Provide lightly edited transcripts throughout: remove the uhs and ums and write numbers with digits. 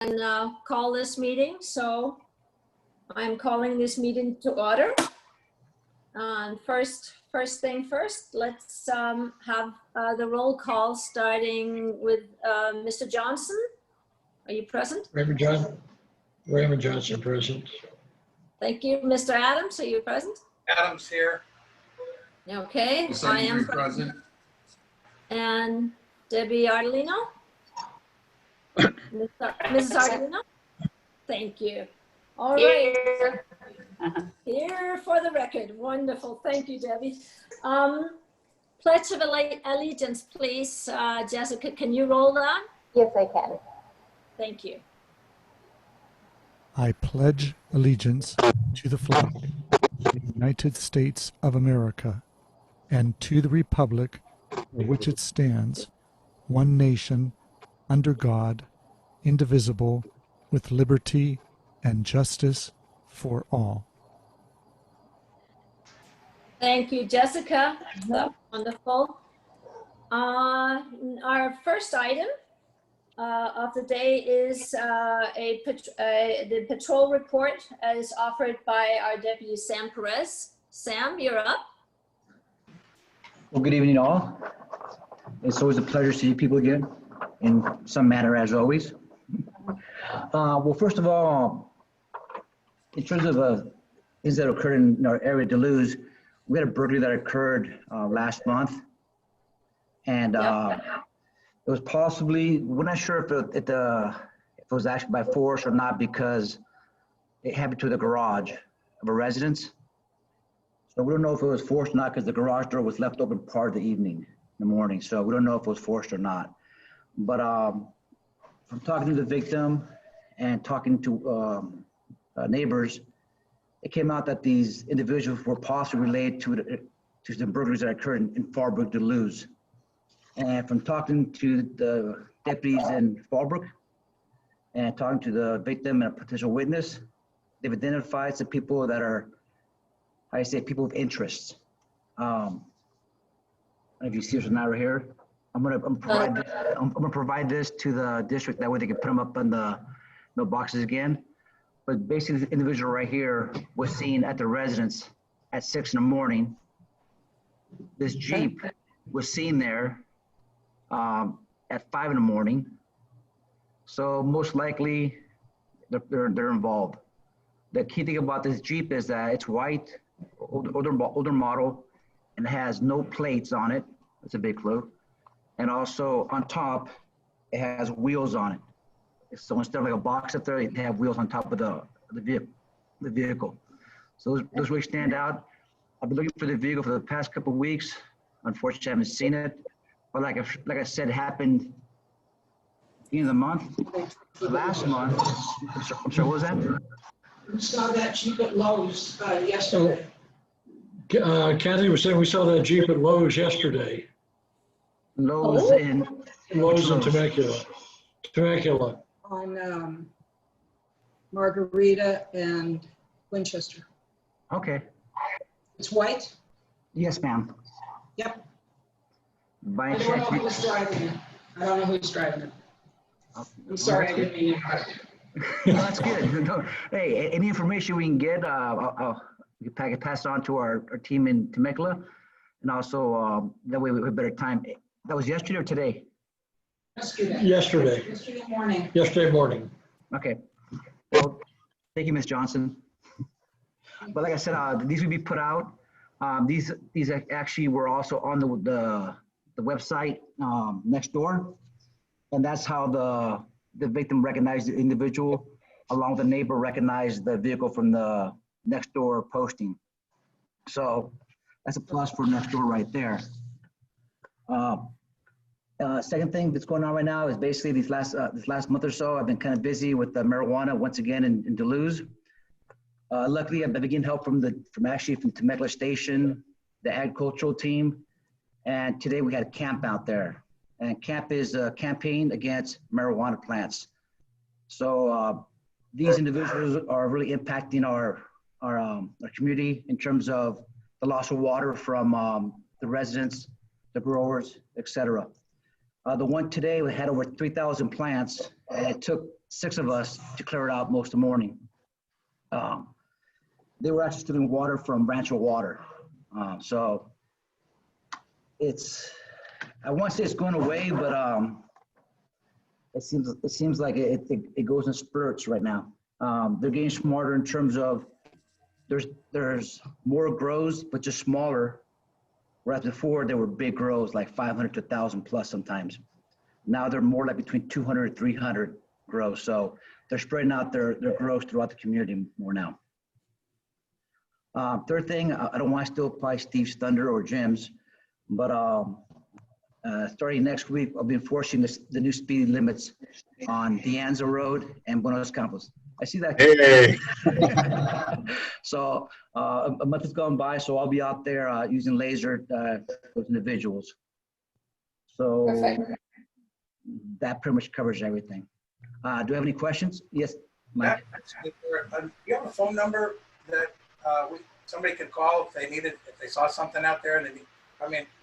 Call this meeting. So I'm calling this meeting to order. And first thing first, let's have the roll call starting with Mr. Johnson. Are you present? Raymond Johnson present. Thank you. Mr. Adams, are you present? Adams here. Okay, I am present. And Debbie Ardolino? Mrs. Ardolino? Thank you. All right. Here for the record. Wonderful. Thank you, Debbie. Pledge of allegiance, please. Jessica, can you roll that? Yes, I can. Thank you. I pledge allegiance to the flag of the United States of America and to the republic for which it stands, one nation, under God, indivisible, with liberty and justice for all. Thank you, Jessica. That's wonderful. Our first item of the day is the patrol report as offered by our Deputy Sam Perez. Sam, you're up. Well, good evening, all. It's always a pleasure to see people again, in some manner, as always. Well, first of all, in terms of things that occurred in our area, Duluth, we had a burglary that occurred last month, and it was possibly, we're not sure if it was actually by force or not, because it happened to the garage of a residence. So we don't know if it was forced or not, because the garage door was left open part of the evening, in the morning. So we don't know if it was forced or not. But from talking to the victim and talking to neighbors, it came out that these individuals were possibly related to the burglaries that occurred in Fallbrook, Duluth. And from talking to the deputies in Fallbrook and talking to the victim and a potential witness, they've identified some people that are, I say, people of interest. I don't know if you see us now right here. I'm gonna provide this to the district, that way they can put them up on the boxes again. But basically, the individual right here was seen at the residence at 6 in the morning. This Jeep was seen there at 5 in the morning. So most likely, they're involved. The key thing about this Jeep is that it's white, older model, and has no plates on it. That's a big clue. And also on top, it has wheels on it. So instead of like a box up there, they have wheels on top of the vehicle. So those really stand out. I've been looking for the vehicle for the past couple of weeks. Unfortunately, I haven't seen it. But like I said, it happened in the month, last month. I'm sorry, what was that? We saw that Jeep at Lowe's yesterday. Kathy was saying we saw that Jeep at Lowe's yesterday. Lowe's in Temecula. On Margarita and Winchester. Okay. It's white? Yes, ma'am. Yep. By I don't know chance, who's driving it. I don't know who's driving it. I'm sorry, I didn't mean to. No, that's good. No, hey, any information we can get, we can pass it on to our team in Temecula, and also that way we have better time. That was yesterday or today? Yesterday. Yesterday morning. Yesterday morning. Okay. Well, thank you, Ms. Johnson. But like I said, these will be put out. These actually were also on the website next door, and that's how the victim recognized the individual, along with the neighbor recognized the vehicle from the next door posting. So that's a plus for next door right there. Second thing that's going on right now is basically this last month or so, I've been kind of busy with the marijuana once again in Duluth. Luckily, I've been getting help from Temecula Station, the agricultural team, and today we had a camp out there. And camp is a campaign against marijuana plants. So these individuals are really impacting our community in terms of the loss of water from the residents, the growers, etc. The one today we had over 3,000 plants, and it took 6 of us to clear it out most of the morning. They were actually stealing water from Rancho Water. So I want to say it's going away, but it seems like it goes in spurts right now. They're getting smarter in terms of there's more grows, but just smaller. Whereas before there were big grows, like 500 to 1,000 plus sometimes. Now they're more like between 200 and 300 grows. So they're spreading out their grows throughout the community more now. Third thing, I don't want to still apply Steve's thunder or Jim's, but starting next week, I'll be enforcing the new speed limits on De Anza Road and Buenos Campos. I see that. Hey. So a month has gone by, so I'll be out there using laser with individuals. So Perfect. that pretty much covers everything. Do you have any questions? Yes, Mike. Do you have a phone number that somebody could call if they saw something out there? And do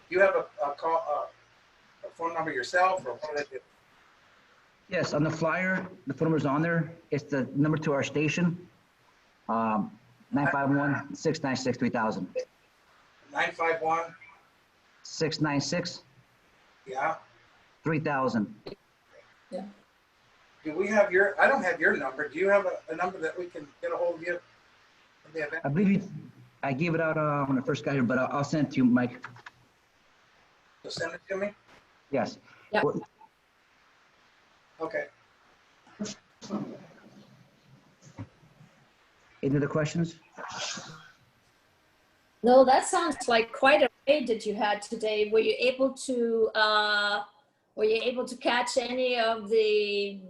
you have a phone number yourself, or what do they do? Yes, on the flyer, the phone number's on there. It's the number to our station, 951-696-3000. 951, 696-3000. yeah. Do we have I don't have your number. Do you have a number that we can get a hold of you for the event? I believe I gave it out when I first got here, but I'll send it to you, Mike. So send it to me? Yes. Yeah. Well, Okay. any other questions? No, that sounds like quite a raid that you had today. Were you able to catch any of the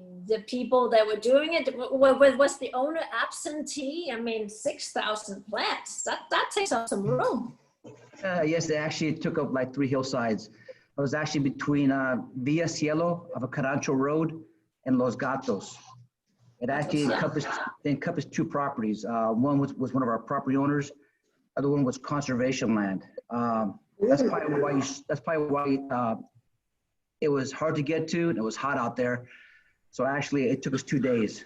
people that were doing it? Was the owner absentee? I mean, 6,000 plants. That takes up some room. Yes, they actually took up like 3 hillsides. It was actually between Villa Cielo of a Carancho Road and Los Gatos. It actually encompassed 2 properties. One was one of our property owners. Other one was conservation land. That's probably why it was hard to get to, and it was hot out there. So actually, it took us 2 days.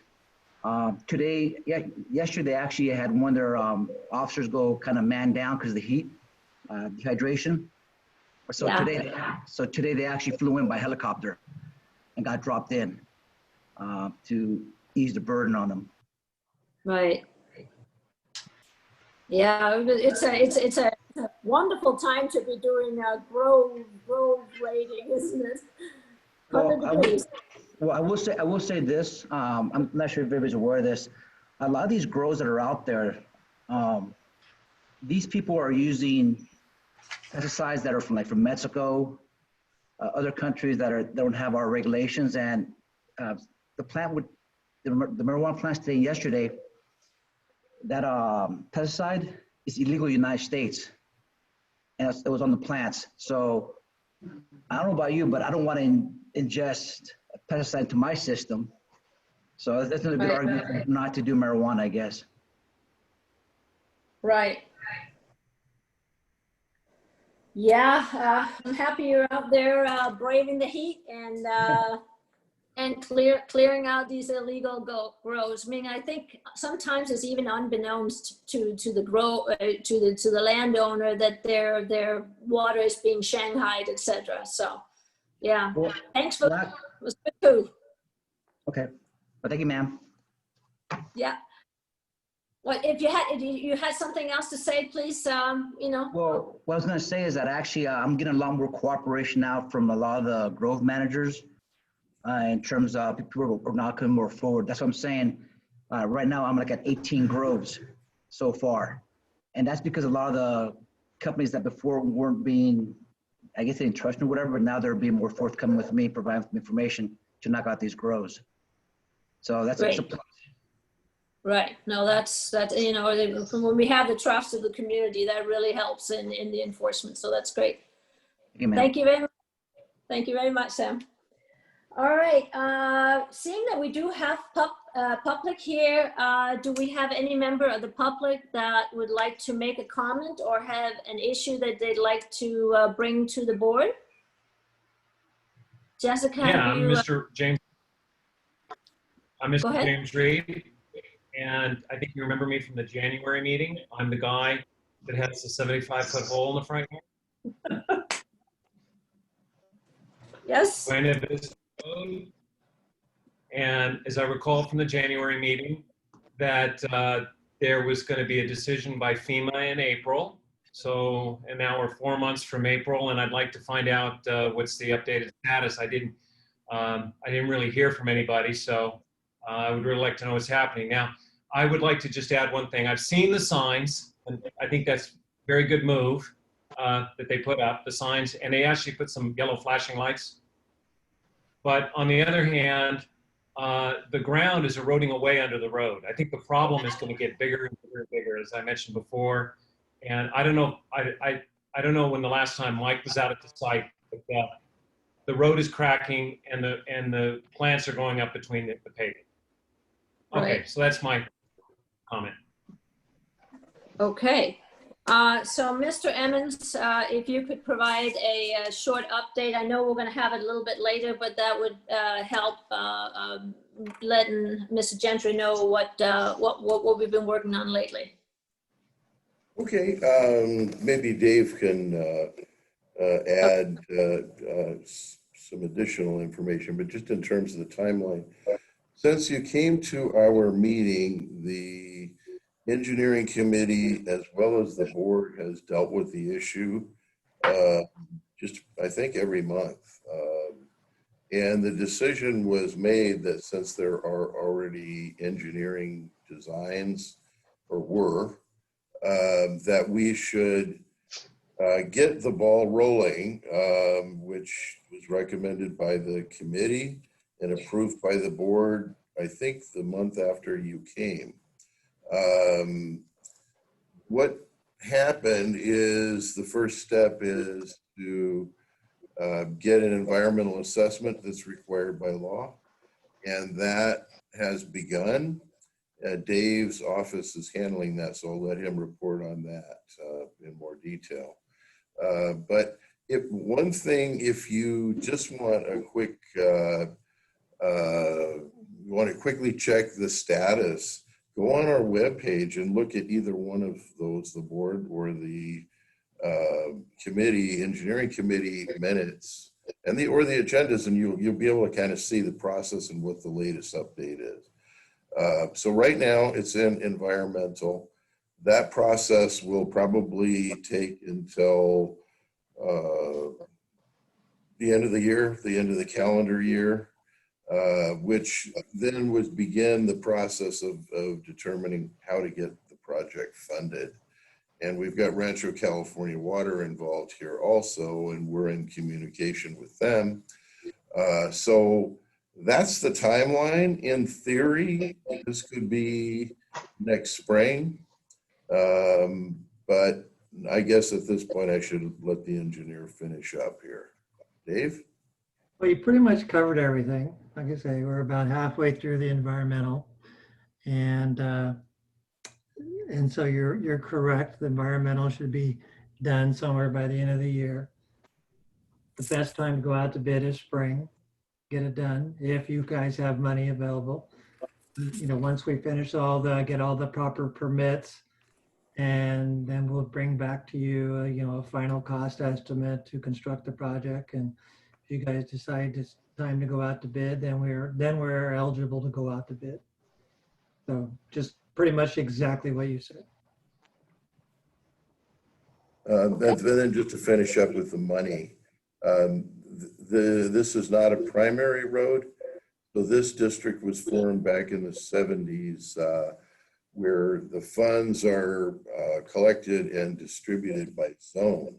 Yesterday, they actually had one of their officers go kind of man down because of the heat, dehydration. So today they actually flew in by helicopter and got dropped in to ease the burden on them. Right. Yeah, it's a wonderful time to be doing a grove raiding, isn't it? Well, I will say this. I'm not sure if everybody's aware of this. A lot of these grows that are out there, these people are using pesticides that are from Mexico, other countries that don't have our regulations, and the marijuana plants today and yesterday, that pesticide is illegal in the United States, and it was on the plants. So I don't know about you, but I don't want to ingest a pesticide into my system. So that's another good argument not to do marijuana, I guess. Right. Yeah, I'm happy you're out there braving the heat and clearing out these illegal grows. I mean, I think sometimes it's even unbeknownst to the landowner that their water is being shanghaied, etc. So, yeah. Well, thanks for that. It was good too. Okay. Well, thank you, ma'am. Yeah. Well, if you had something else to say, please, Well, what I was going to say is that actually I'm getting a lot more cooperation now from a lot of the grove managers in terms of people are now coming more forward. That's what I'm saying. Right now, I'm like at 18 groves so far. And that's because a lot of the companies that before weren't being, I guess they didn't trust me or whatever, but now they're being more forthcoming with me, providing information to knock out these groves. So that's a plus. Right. No, that's when we have the trust of the community, that really helps in the enforcement. So that's great. Thank you very much. Thank you very much, Sam. All right. Seeing that we do have public here, do we have any member of the public that would like to make a comment or have an issue that they'd like to bring to the board? Jessica? Yeah, I'm Mr. James. I'm Go Mr. ahead. James Reed, and I think you remember me from the January meeting. I'm the guy that has the 75-foot hole in the front yard. Yes. Buena Vista Road. And as I recall from the January meeting, that there was going to be a decision by FEMA in April. So, and now we're 4 months from April, and I'd like to find out what's the updated status. I didn't really hear from anybody, so I would really like to know what's happening. Now, I would like to just add one thing. I've seen the signs, and I think that's a very good move that they put up, the signs, and they actually put some yellow flashing lights. But on the other hand, the ground is eroding away under the road. I think the problem is going to get bigger and bigger and bigger, as I mentioned before. And I don't know, I don't know when the last time Mike was out at the site, but the road is cracking and the plants are going up between the paving. Okay, Right. so that's my comment. Okay. So Mr. Emmons, if you could provide a short update. I know we're going to have it a little bit later, but that would help letting Mr. Gentry know what we've been working on lately. Okay, maybe Dave can add some additional information, but just in terms of the timeline. Since you came to our meeting, the engineering committee as well as the board has dealt with the issue just, I think, every month. And the decision was made that since there are already engineering designs, or were, that we should get the ball rolling, which was recommended by the committee and approved by the board, I think the month after you came. What happened is the first step is to get an environmental assessment that's required by law, and that has begun. Dave's office is handling that, so I'll let him report on that in more detail. But one thing, if you just want a quick, you want to quickly check the status, go on our webpage and look at either one of those, the board or the committee, engineering committee minutes, and or the agendas, and you'll be able to kind of see the process and what the latest update is. So right now it's in environmental. That process will probably take until the end of the year, the end of the calendar year, which then would begin the process of determining how to get the project funded. And we've got Rancho California Water involved here also, and we're in communication with them. So that's the timeline. In theory, this could be next spring. But I guess at this point, I should let the engineer finish up here. Dave? Well, you pretty much covered everything. Like I say, we're about halfway through the environmental. And so you're correct. The environmental should be done somewhere by the end of the year. The best time to go out to bid is spring. Get it done if you guys have money available. You know, once we finish get all the proper permits, and then we'll bring back to you, you know, a final cost estimate to construct the project. And if you guys decide it's time to go out to bid, then we're eligible to go out to bid. So just pretty much exactly what you said. And then just to finish up with the money, this is not a primary road. So this district was formed back in the 70s, where the funds are collected and distributed by zone.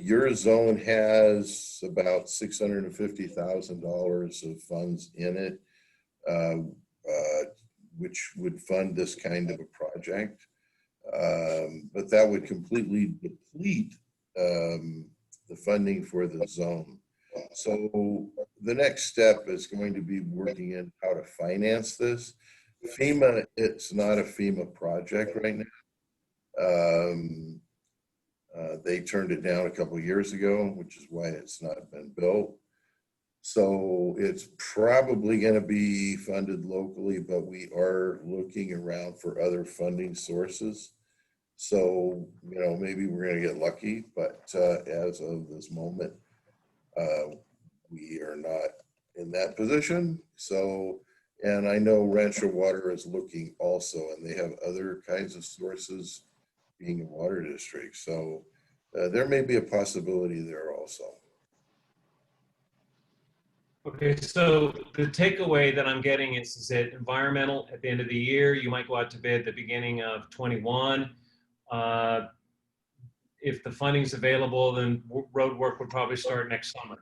Your zone has about $650,000 of funds in it, which would fund this kind of a project. But that would completely deplete the funding for the zone. So the next step is going to be working in how to finance this. FEMA, it's not a FEMA project right now. They turned it down a couple of years ago, which is why it's not been built. So it's probably going to be funded locally, but we are looking around for other funding sources. So, you know, maybe we're going to get lucky, but as of this moment, we are not in that position. So, and I know Rancho Water is looking also, and they have other kinds of sources being a water district. So there may be a possibility there also. Okay, so the takeaway that I'm getting is that environmental at the end of the year, you might go out to bid the beginning of 21. If the funding's available, then road work would probably start next summer.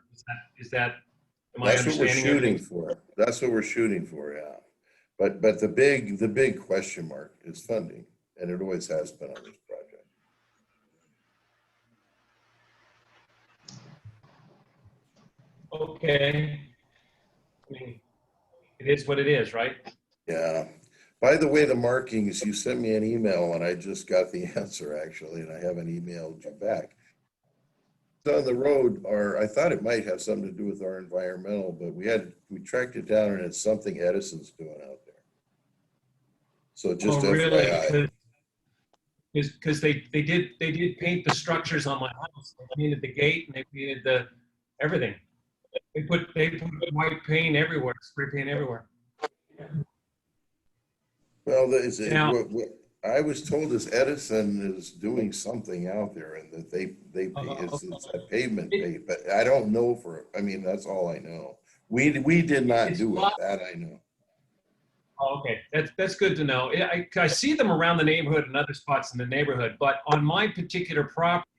Am I That's what we're understanding shooting everything? for. That's what we're shooting for, yeah. But the big question mark is funding, and it always has been on this project. Okay. I mean, it is what it is, right? Yeah. By the way, the markings, you sent me an email and I just got the answer actually, and I haven't emailed you back. On the road, or I thought it might have something to do with our environmental, but we tracked it down and it's something Edison's doing out there. So just Oh, really? FYI. Because they did paint the structures on my house. They painted the gate and they painted the everything. They put white paint everywhere, spray paint everywhere. Well, Now- what I was told is Edison is doing something out there and that it's a pavement paint, but I don't know I mean, that's all I know. We did not do it, that I know. Oh, okay, that's good to know. I see them around the neighborhood and other spots in the neighborhood, but on my particular property,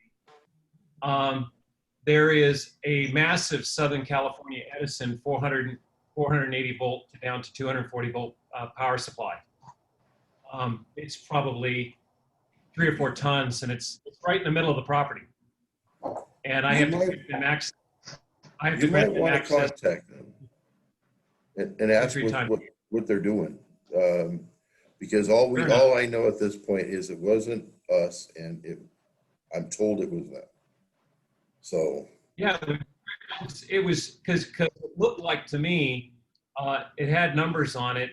there is a massive Southern California Edison 480 volt down to 240 volt power supply. It's probably 3 or 4 tons, and it's right in the middle of the property. And I have to grant them access. You might want to contact them and ask Every time. what they're doing. Because all I know at this point is it wasn't us, and I'm told it was them. So Yeah, it was because it looked like to me, it had numbers on it.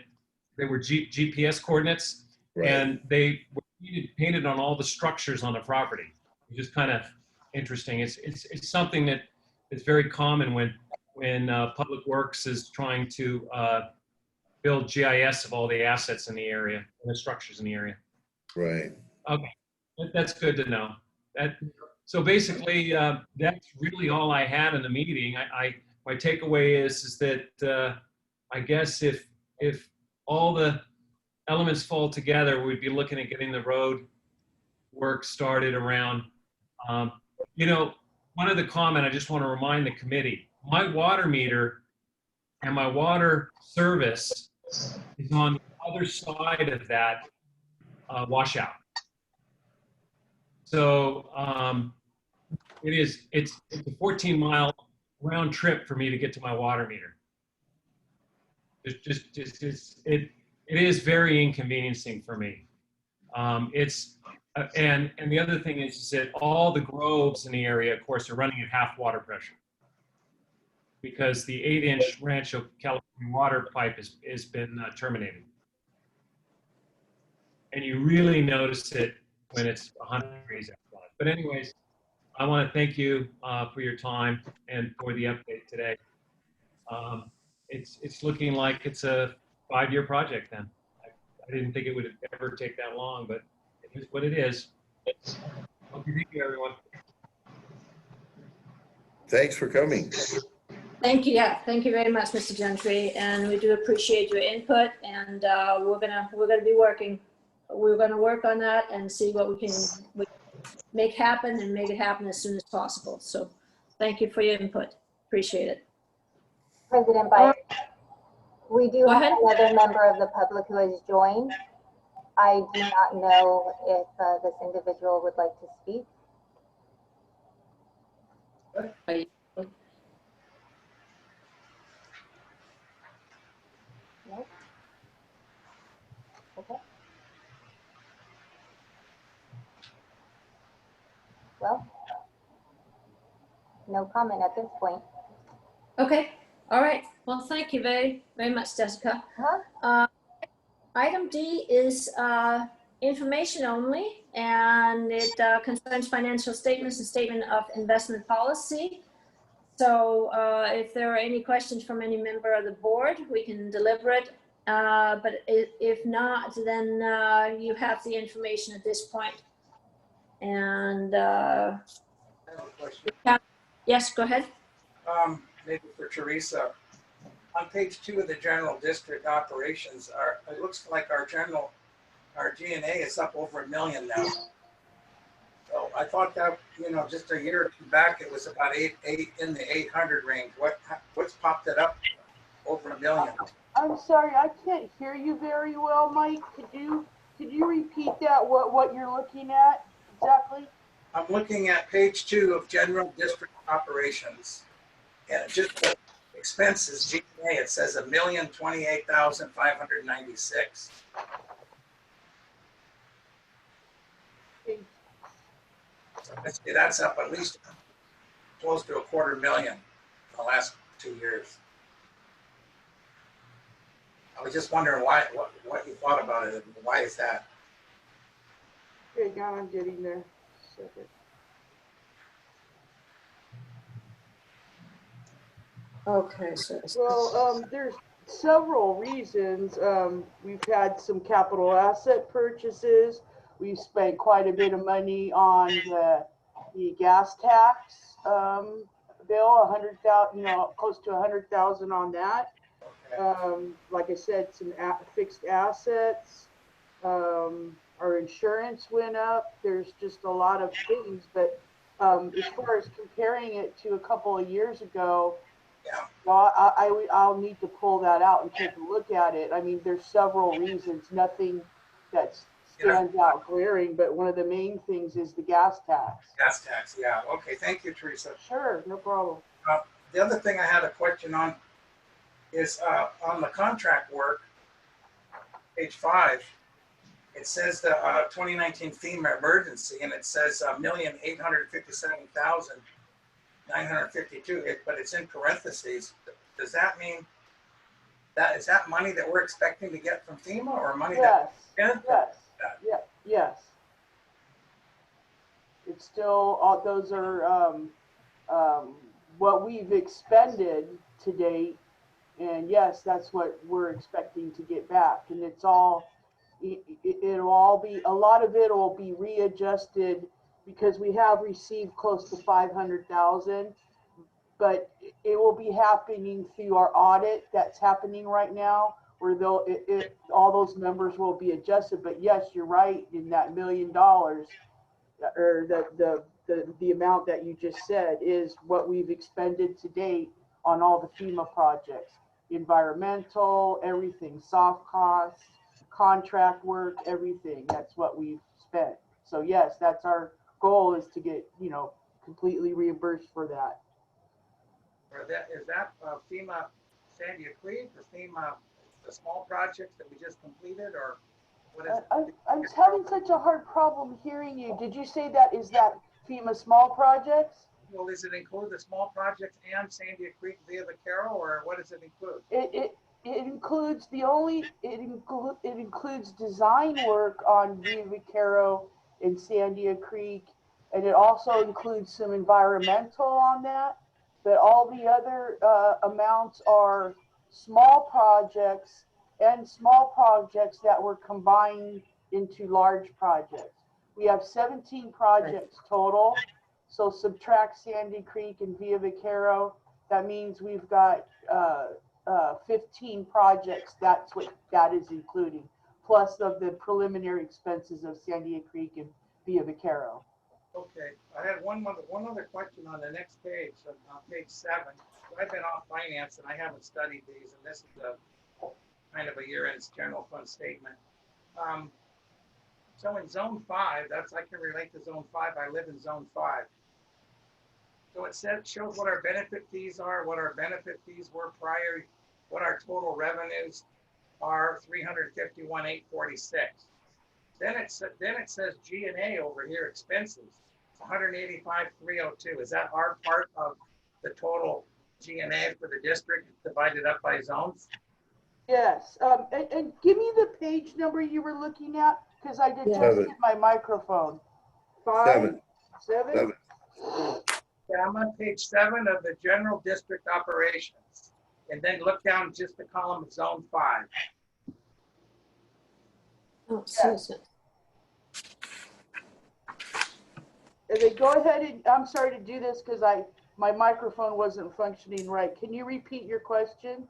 They were GPS coordinates, right. and they were painted on all the structures on the property. It's just kind of interesting. It's something that is very common when Public Works is trying to build GIS of all the assets in the area and the structures in the area. Right. Okay, that's good to know. So basically, that's really all I had in the meeting. My takeaway is that I guess if all the elements fall together, we'd be looking at getting the road work started around. You know, one other comment I just want to remind the committee: my water meter and my water service is on the other side of that washout. So it's a 14-mile round trip for me to get to my water meter. It is very inconveniencing for me. And the other thing is that all the groves in the area, of course, are running at half water pressure because the 8-inch Rancho California water pipe has been terminated. And you really notice it when it's 100 degrees outside. But anyways, I want to thank you for your time and for the update today. It's looking like it's a 5-year project then. I didn't think it would ever take that long, but it is what it is. Thank you, everyone. Thanks for coming. Thank you. Yeah, thank you very much, Mr. Gentry, and we do appreciate your input. And we're gonna be working. We're gonna work on that and see what we can make happen and make it happen as soon as possible. So, thank you for your input. Appreciate it. President Biden, we do Go have ahead. another member of the public who has joined. I do not know if this individual would like to speak. Nope. Okay. Well, no comment at this point. Okay. All right. Well, thank you very, very much, Jessica. Huh? Item D is information only, and it concerns financial statements and statement of investment policy. So if there are any questions from any member of the board, we can deliberate. But if not, then you have the information at this point. And I have a question. yes, go ahead. Maybe for Teresa. On page 2 of the general district operations, it looks like our G&A is up over $1 million now. So I thought that, just a year or two back, it was about eight in the 800 range. What's popped it up over $1 million? I'm sorry, I can't hear you very well, Mike. Could you repeat that, what you're looking at exactly? I'm looking at page 2 of general district operations. And just the expenses, G&A, it says $1,028,596. That's up at least close to $250,000 in the last 2 years. I was just wondering what you thought about it and why is that? Okay, now I'm getting there. Second. Okay, so Well, there's several reasons. We've had some capital asset purchases. We've spent quite a bit of money on the gas tax bill, 100,000, close to 100,000 on that. Like I said, some fixed assets. Our insurance went up. There's just a lot of things, but as far as comparing it to a couple of years ago, Yeah. well, I'll need to pull that out and take a look at it. I mean, there's several reasons, nothing that stands out glaring, but one of the main things is the gas tax. Gas tax, yeah. Okay, thank you, Teresa. Sure, no problem. The other thing I had a question on is on the contract work, page 5, it says the 2019 FEMA emergency, and it says $1,857,952, but it's in parentheses. Does that mean is that money that we're expecting to get from FEMA or money Yes, that? yes, yeah, yes. It's still, all those are what we've expended to date. And yes, that's what we're expecting to get back. And it's all, it'll all be, a lot of it will be readjusted because we have received close to 500,000, but it will be happening through our audit that's happening right now, where all those numbers will be adjusted. But yes, you're right, in that $1 million, or the amount that you just said is what we've expended to date on all the FEMA projects, environmental, everything, soft costs, contract work, everything. That's what we've spent. So yes, that's our goal, is to get, completely reimbursed for that. Is that FEMA Sandia Creek or FEMA the small projects that we just completed, or what is it? I'm having such a hard problem hearing you. Did you say that is that FEMA small projects? Well, does it include the small projects and Sandia Creek Via Vaquero, or what does it include? It includes it includes design work on Via Vaquero and Sandia Creek, and it also includes some environmental on that. But all the other amounts are small projects and small projects that were combined into large projects. We have 17 projects total. So subtract Sandy Creek and Via Vaquero, that means we've got 15 projects. That's what that is including, plus of the preliminary expenses of Sandia Creek and Via Vaquero. Okay, I had one other question on the next page, on page 7. I've been off finance and I haven't studied these, and this is a kind of a year-end general fund statement. So in zone 5, I can relate to zone 5. I live in zone 5. So it shows what our benefit fees are, what our benefit fees were prior, what our total revenues are, 351,846. Then it says G&A over here, expenses, 185,302. Is that our part of the total G&A for the district divided up by zones? Yes, and give me the page number you were looking at, because I detected my microphone. 5, 7? 7. Yeah, I'm on page 7 of the general district operations. And then look down just the column of zone 5. Oh, Susan. And then go ahead and, I'm sorry to do this because my microphone wasn't functioning right. Can you repeat your question?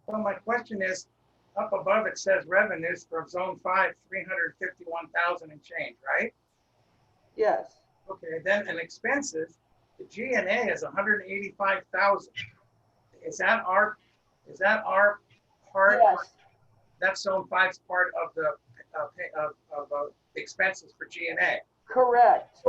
Well, my question is, up above it says revenues from zone 5, 351,000 and change, right? Yes. Okay, then in expenses, the G&A is 185,000. Is that our part? Yes. That's zone 5's part of the expenses for G&A. Correct.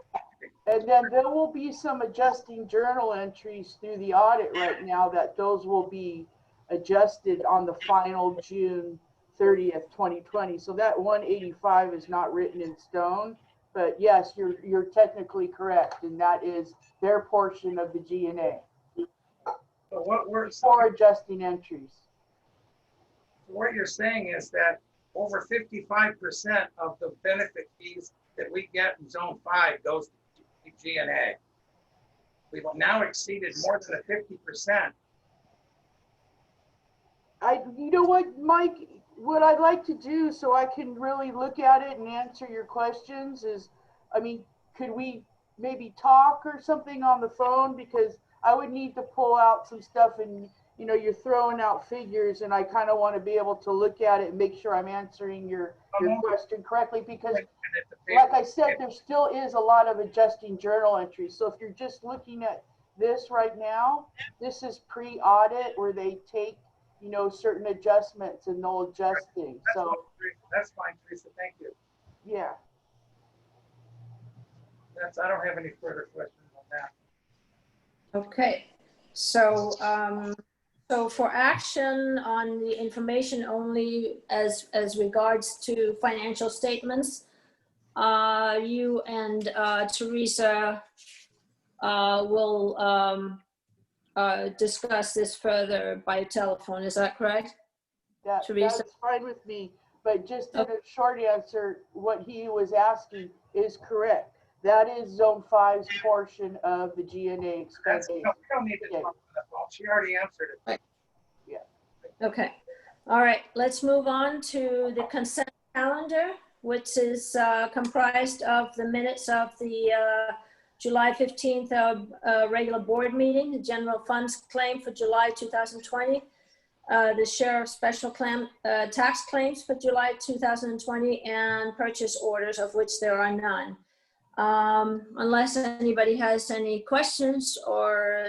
And then there will be some adjusting journal entries through the audit right now that those will be adjusted on the final June 30th, 2020. So that 185 is not written in stone, but yes, you're technically correct, and that is their portion of the G&A. So what we're for adjusting entries. What you're saying is that over 55% of the benefit fees that we get in zone 5 goes to G&A. We've now exceeded more than a 50%. You know what, Mike, what I'd like to do so I can really look at it and answer your questions is, I mean, could we maybe talk or something on the phone? Because I would need to pull out some stuff and, you know, you're throwing out figures and I kind of want to be able to look at it and make sure I'm answering your question correctly, because like I said, there still is a lot of adjusting journal entries. So if you're just looking at this right now, this is pre-audit where they take, you know, certain adjustments and they'll adjust things. So that's fine, Teresa. Thank you. Yeah. I don't have any further questions on that. Okay, so so for action on the information only as regards to financial statements, you and Teresa will discuss this further by telephone. Is that correct? Teresa? That's fine with me, but just in a short answer, what he was asking is correct. That is zone 5's portion of the G&A expense. We don't need to talk on the phone. She already answered it. Right. Yeah. Okay. All right. Let's move on to the consent calendar, which is comprised of the minutes of the July 15th regular board meeting, the general funds claim for July 2020, the share of special tax claims for July 2020, and purchase orders, of which there are none. Unless anybody has any questions or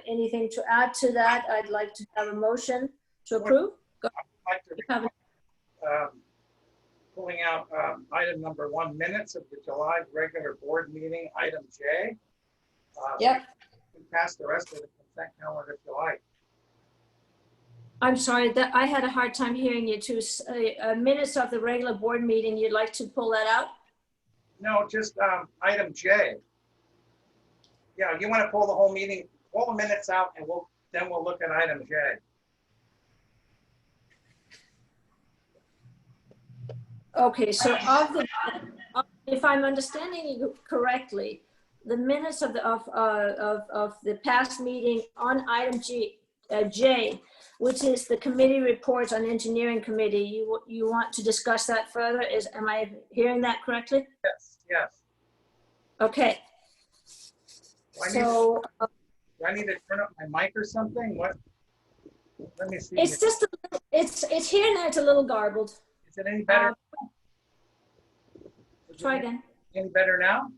anything to add to that, I'd like to have a motion to approve. I'd like to, pulling out item number 1, minutes of the July regular board meeting, item J. Yep. We pass the rest of the consent calendar if you like. I'm sorry, that I had a hard time hearing you too. Minutes of the regular board meeting, you'd like to pull that out? No, just item J. Yeah, you want to pull the whole meeting, pull the minutes out, and then we'll look at item J. Okay, so if I'm understanding you correctly, the minutes of the past meeting on item J, which is the committee reports on engineering committee, you want to discuss that further? Am I hearing that correctly? Yes, yes. Okay. Do I need to turn up my mic or something? What? Let me see. It's just it's here and there. It's a little garbled. Is it any better? Try again. Any better now?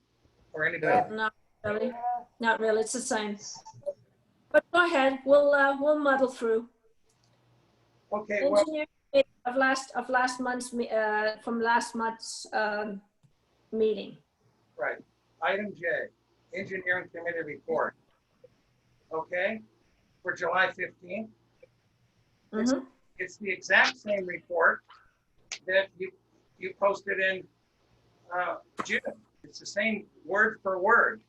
Or any better? Not really. Not really. It's the same. But go ahead. We'll muddle through. Okay. Engineering of last month's from last month's meeting. Right. Item J, engineering committee report. Okay. For July 15th. Mm-hmm. It's the exact same report that you posted in June. It's the same word for word.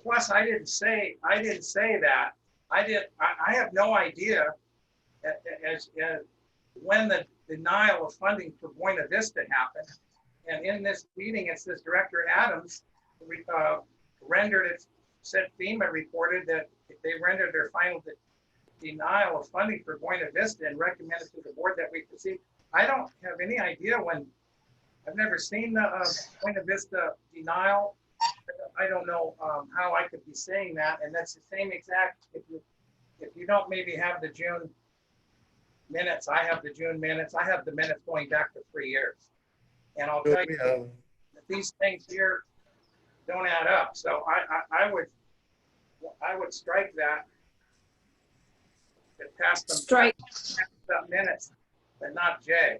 plus I didn't say that. I have no idea as when the denial of funding for Buena Vista happened. And in this meeting, it says Director Adams rendered it, said FEMA reported that they rendered their final denial of funding for Buena Vista and recommended to the board that we proceed. I don't have any idea when, I've never seen the Buena Vista denial. I don't know how I could be saying that. And that's the same exact, if you don't maybe have the June minutes, I have the June minutes. I have the minutes going back to 3 years. And I'll tell you that these things here don't add up. So I would strike that. It passed them Strike. the minutes, but not Jay.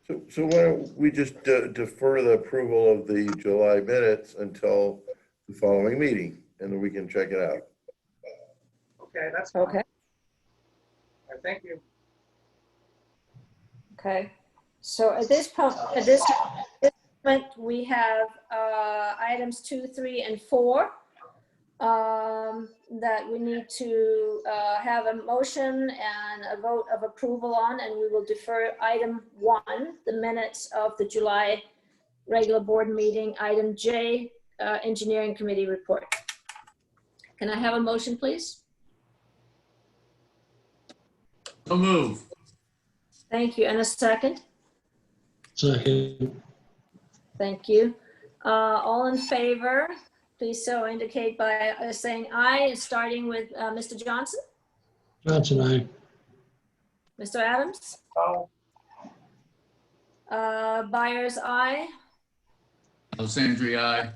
So why don't we just defer the approval of the July minutes until the following meeting, and then we can check it out. Okay, that's fine. Okay. Thank you. Okay. So at this point, we have items 2, 3, and 4 that we need to have a motion and a vote of approval on, and we will defer item 1, the minutes of the July regular board meeting, item J, engineering committee report. Can I have a motion, please? So move. Thank you. And a second? Second. Thank you. All in favor, please so indicate by saying aye, starting with Mr. Johnson. Johnson, aye. Mr. Adams? Oh, Byers, aye. Alessandri, aye.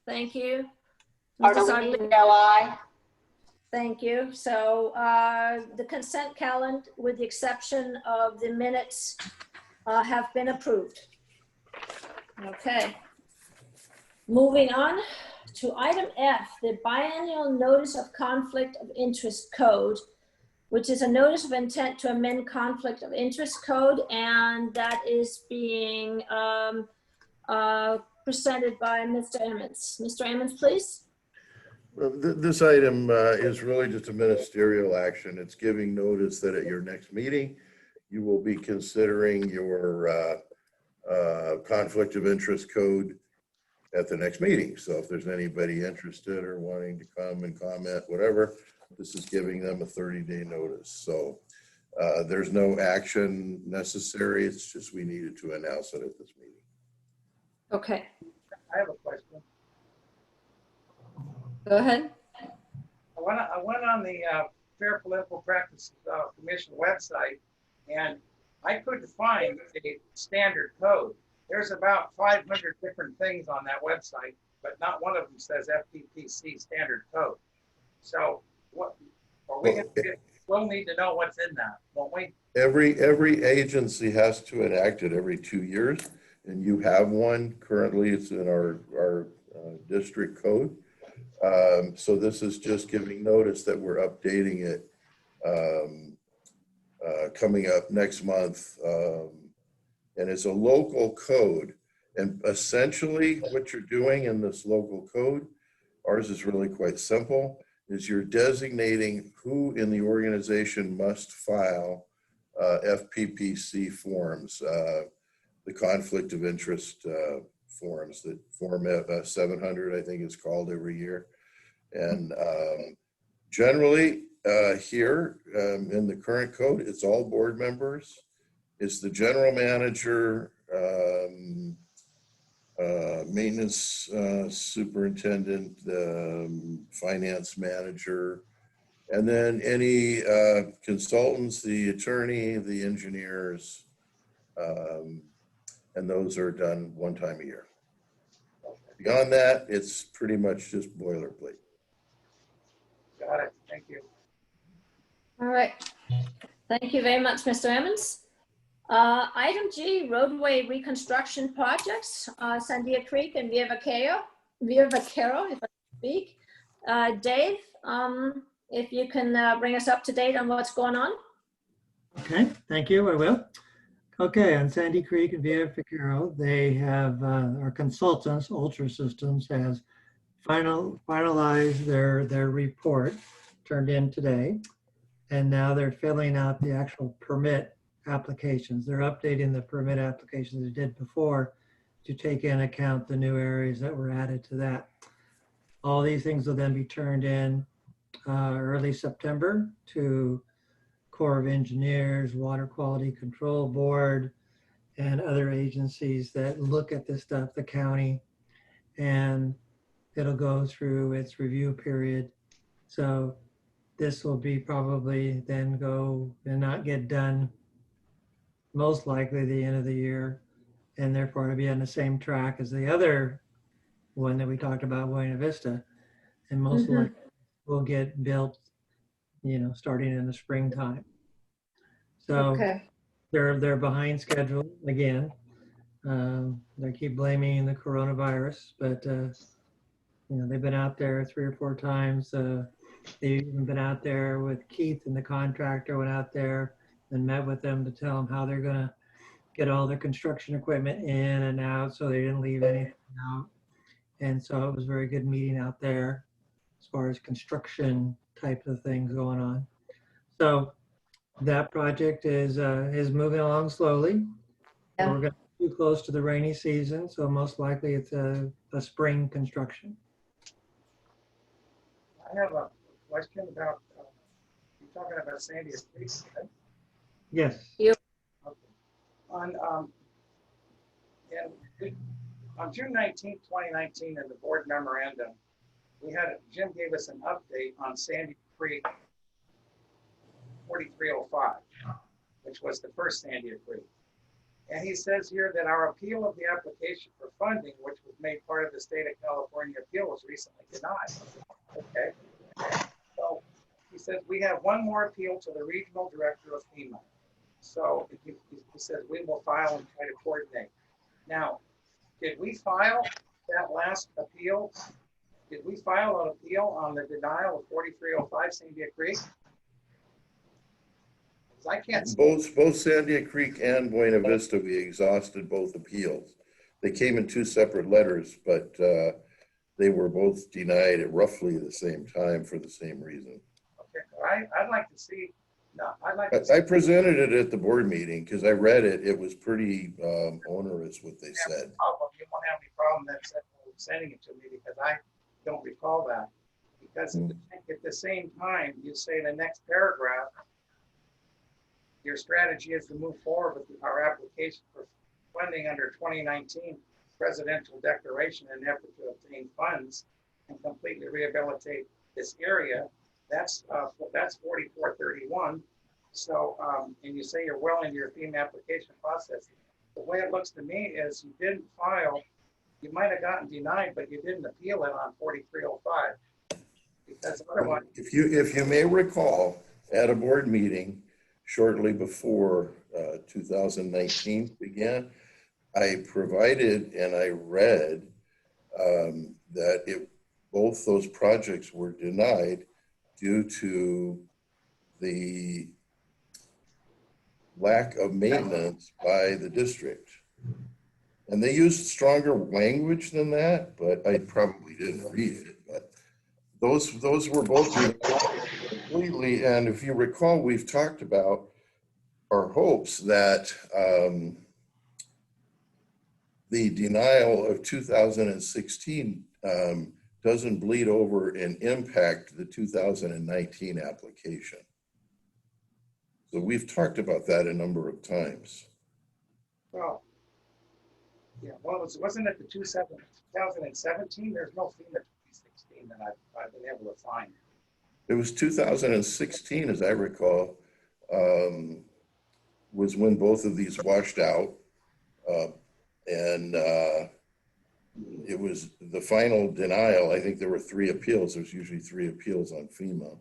Thank you. Mr. Sardi? Aye. Thank you. So the consent calendar, with the exception of the minutes, have been approved. Okay. Moving on to item F, the biennial notice of conflict of interest code, which is a notice of intent to amend conflict of interest code, and that is being presented by Mr. Emmons. Mr. Emmons, please. Well, this item is really just a ministerial action. It's giving notice that at your next meeting, you will be considering your conflict of interest code at the next meeting. So if there's anybody interested or wanting to come and comment, whatever, this is giving them a 30-day notice. So there's no action necessary. It's just we needed to announce it at this meeting. Okay, I have a question. go ahead. I went on the Fair Political Practice Commission website, and I couldn't find a standard code. There's about 500 different things on that website, but not one of them says FPPC standard code. So what are we going to get? We'll need to know what's in that, won't we? Every agency has to enact it every 2 years, and you have one. Currently, it's in our district code. So this is just giving notice that we're updating it coming up next month. And it's a local code. And essentially what you're doing in this local code, ours is really quite simple, is you're designating who in the organization must file FPPC forms, the conflict of interest forms, that Form 700, I think it's called every year. And generally here in the current code, it's all board members. It's the general manager, maintenance superintendent, finance manager, and then any consultants, the attorney, the engineers, and those are done one time a year. Beyond that, it's pretty much just boilerplate. Got it. Thank you. All right. Thank you very much, Mr. Emmons. Item G, roadway reconstruction projects, Sandia Creek and Via Vaquero, if I speak. Dave, if you can bring us up to date on what's going on. Okay, thank you, I will. Okay, on Sandy Creek and Via Vaquero, they have, our consultants, Ultra Systems, has finalized their report, turned in today. And now they're filling out the actual permit applications. They're updating the permit applications they did before to take into account the new areas that were added to that. All these things will then be turned in early September to Corps of Engineers, Water Quality Control Board, and other agencies that look at this stuff, the county, and it'll go through its review period. So this will be probably then go and not get done most likely the end of the year, and therefore it'll be on the same track as the other one that we talked about, Buena Vista, and most likely will get built, starting in the springtime. So Okay. they're behind schedule again. They keep blaming the coronavirus, but they've been out there 3 or 4 times. They've even been out there with Keith, and the contractor went out there and met with them to tell them how they're going to get all their construction equipment in and out, so they didn't leave anything out. And so it was a very good meeting out there as far as construction type of things going on. So that project is moving along slowly. Yeah. We're going to be too close to the rainy season, so most likely it's a spring construction. I have a question about, you're talking about Sandy Creek, right? Yes. Okay. On June 19th, 2019, in the board memorandum, Jim gave us an update on Sandy Creek 4305, which was the first Sandy Creek. And he says here that our appeal of the application for funding, which was made part of the state of California appeal, was recently denied. Okay. So he says we have one more appeal to the regional director of FEMA. So he says we will file and try to coordinate. Now, did we file that last appeal? Did we file an appeal on the denial of 4305 Sandia Creek? Because I can't see. Both Sandia Creek and Buena Vista, we exhausted both appeals. They came in 2 separate letters, but they were both denied at roughly the same time for the same reason. Okay, I'd like to see. No, I'd like to see. I presented it at the board meeting because I read it. It was pretty onerous what they said. You won't have any problem sending it to me because I don't recall that. Because at the same time, you say in the next paragraph, your strategy is to move forward with our application for funding under 2019 presidential declaration in an effort to obtain funds and completely rehabilitate this area. That's 4431. So, and you say you're well into your FEMA application process. The way it looks to me is you didn't file, you might have gotten denied, but you didn't appeal it on 4305. Because otherwise, if you may recall, at a board meeting shortly before 2019 began, I provided and I read that both those projects were denied due to the lack of maintenance by the district. And they used stronger language than that, but I probably didn't read it. But those were both completely, and if you recall, we've talked about our hopes that the denial of 2016 doesn't bleed over and impact the 2019 application. So we've talked about that a number of times. well, yeah, well, wasn't it the 2017? There's no FEMA 2016 that I've been able to find. It was 2016, as I recall, was when both of these washed out. And it was the final denial. I think there were 3 appeals. There's usually 3 appeals on FEMA.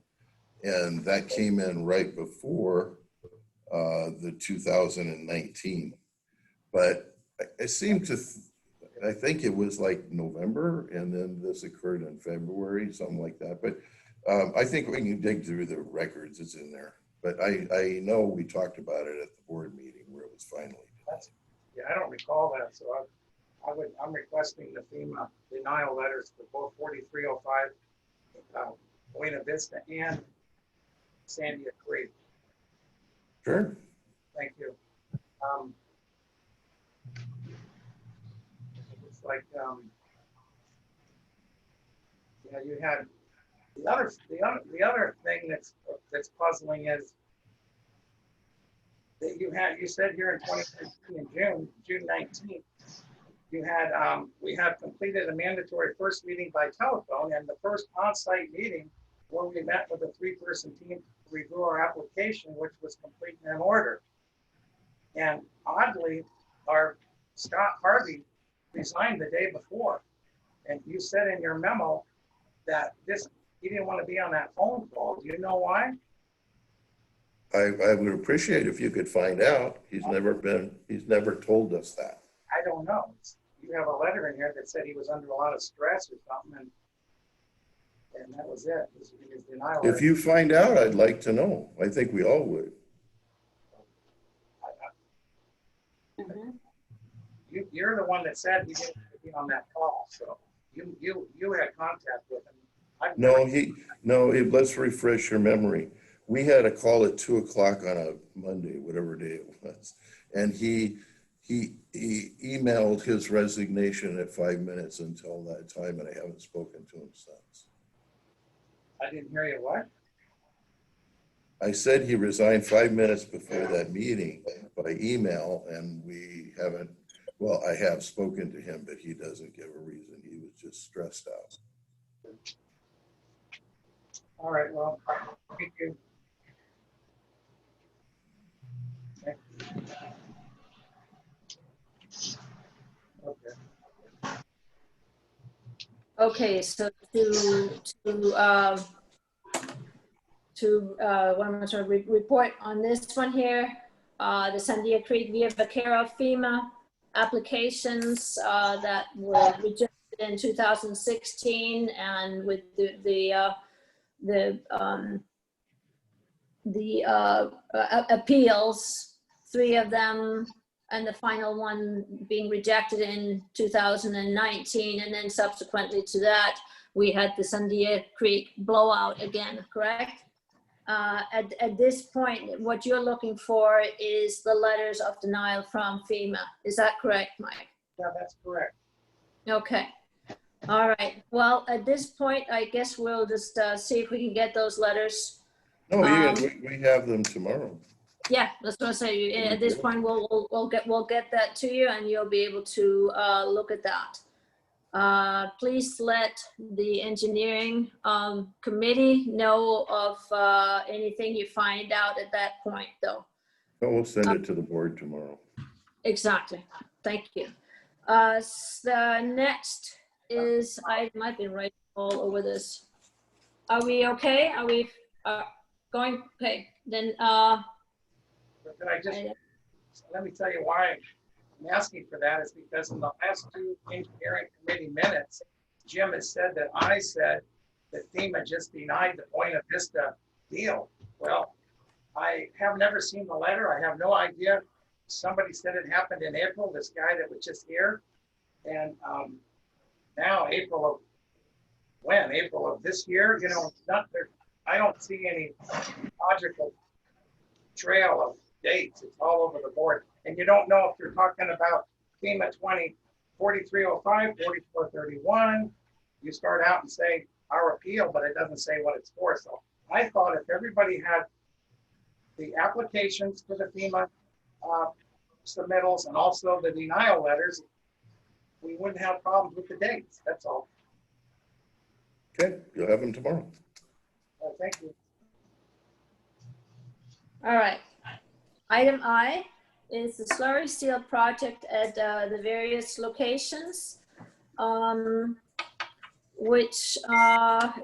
And that came in right before the 2019. But I seem to, I think it was like November, and then this occurred in February, something like that. But I think we can dig through the records, it's in there. But I know we talked about it at the board meeting where it was finally done. Yeah, I don't recall that, so I'm requesting the FEMA denial letters for both 4305 Buena Vista and Sandia Creek. Sure. Thank you. It's like, you know, you had the other thing that's puzzling is that you said here in 2019 in June 19th, you had we had completed a mandatory first meeting by telephone, and the first on-site meeting where we met with a 3-person team to review our application, which was complete and in order. And oddly, our Scott Harvey resigned the day before, and you said in your memo that he didn't want to be on that phone call. Do you know why? I would appreciate if you could find out. He's never told us that. I don't know. You have a letter in here that said he was under a lot of stress or something, and that was it. His denial letter. If you find out, I'd like to know. I think we all would. You're the one that said he didn't want to be on that call, so you had contact with him. Let's refresh your memory. We had a call at 2:00 on a Monday, whatever day it was, and he emailed his resignation at 5 minutes until that time, and I haven't spoken to him since. I didn't hear you. What? I said he resigned 5 minutes before that meeting by email, and we haven't. Well, I have spoken to him, but he doesn't give a reason. He was just stressed out. All right. Well, thank you. Okay. Okay, so what am I trying to report on this one here? The Sandia Creek Via Vaquero FEMA applications that were rejected in 2016, and with the appeals, 3 of them, and the final one being rejected in 2019, and then subsequently to that, we had the Sandia Creek blowout again, correct? At this point, what you're looking for is the letters of denial from FEMA. Is that correct, Mike? Yeah, that's correct. Okay. All right. Well, at this point, I guess we'll just see if we can get those letters. No, we have them tomorrow. Yeah, that's what I say. At this point, we'll get that to you, and you'll be able to look at that. Please let the engineering committee know of anything you find out at that point, though. We'll send it to the board tomorrow. Exactly. Thank you. The next is, I've been writing all over this. Are we okay? Are we going? Okay, then. But I just, let me tell you why I'm asking for that is because in the last 2 engineering committee minutes, Jim has said that I said that FEMA just denied the Buena Vista deal. Well, I have never seen the letter. I have no idea. Somebody said it happened in April, this guy that was just here. And now April of this year, you know, not there. I don't see any logical trail of dates. It's all over the board. And you don't know if you're talking about FEMA 4305, 4431. You start out and say our appeal, but it doesn't say what it's for. So I thought if everybody had the applications for the FEMA submittals and also the denial letters, we wouldn't have problems with the dates. That's all. Okay, you'll have them tomorrow. Thank you. All right. Item I is the slurry seal project at the various locations, which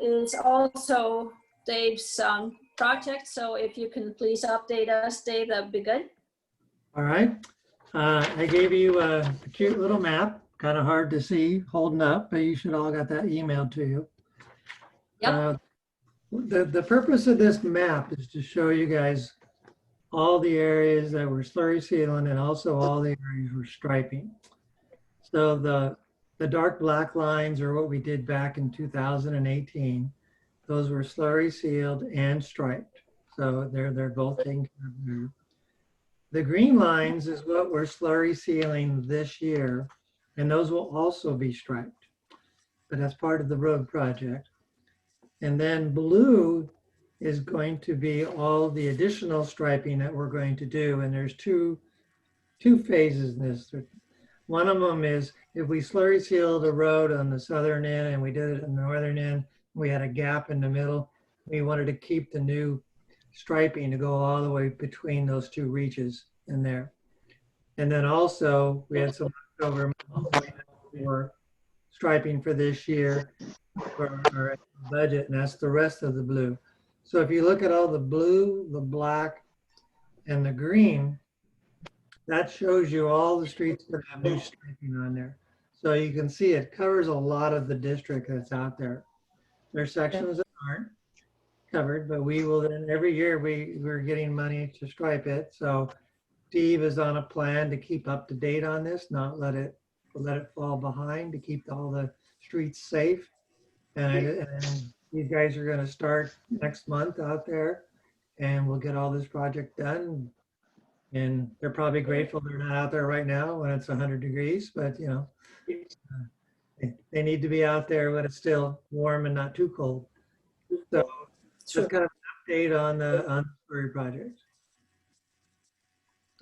is also Dave's project. So if you can please update us, Dave, that'd be good. All right. I gave you a cute little map, kind of hard to see holding up, but you should all got that emailed to you. Yep. The purpose of this map is to show you guys all the areas that we're slurry sealing and also all the areas we're striping. So the dark black lines are what we did back in 2018. Those were slurry sealed and striped. So they're both taken care of there. The green lines is what we're slurry sealing this year, and those will also be striped. But that's part of the road project. And then blue is going to be all the additional striping that we're going to do. And there's two phases in this. One of them is if we slurry seal the road on the southern end and we did it on the northern end, we had a gap in the middle. We wanted to keep the new striping to go all the way between those two reaches in there. And then also we had some leftover for striping for this year for our budget, and that's the rest of the blue. So if you look at all the blue, the black, and the green, that shows you all the streets that have new striping on there. So you can see it covers a lot of the district that's out there. There's sections that aren't covered, but we will then every year we're getting money to stripe it. So Steve is on a plan to keep up to date on this, not let it fall behind, to keep all the streets safe. And these guys are going to start next month out there, and we'll get all this project done. And they're probably grateful they're not out there right now when it's 100 degrees, but you know, they need to be out there when it's still warm and not too cold. So just kind of an update on the slurry project.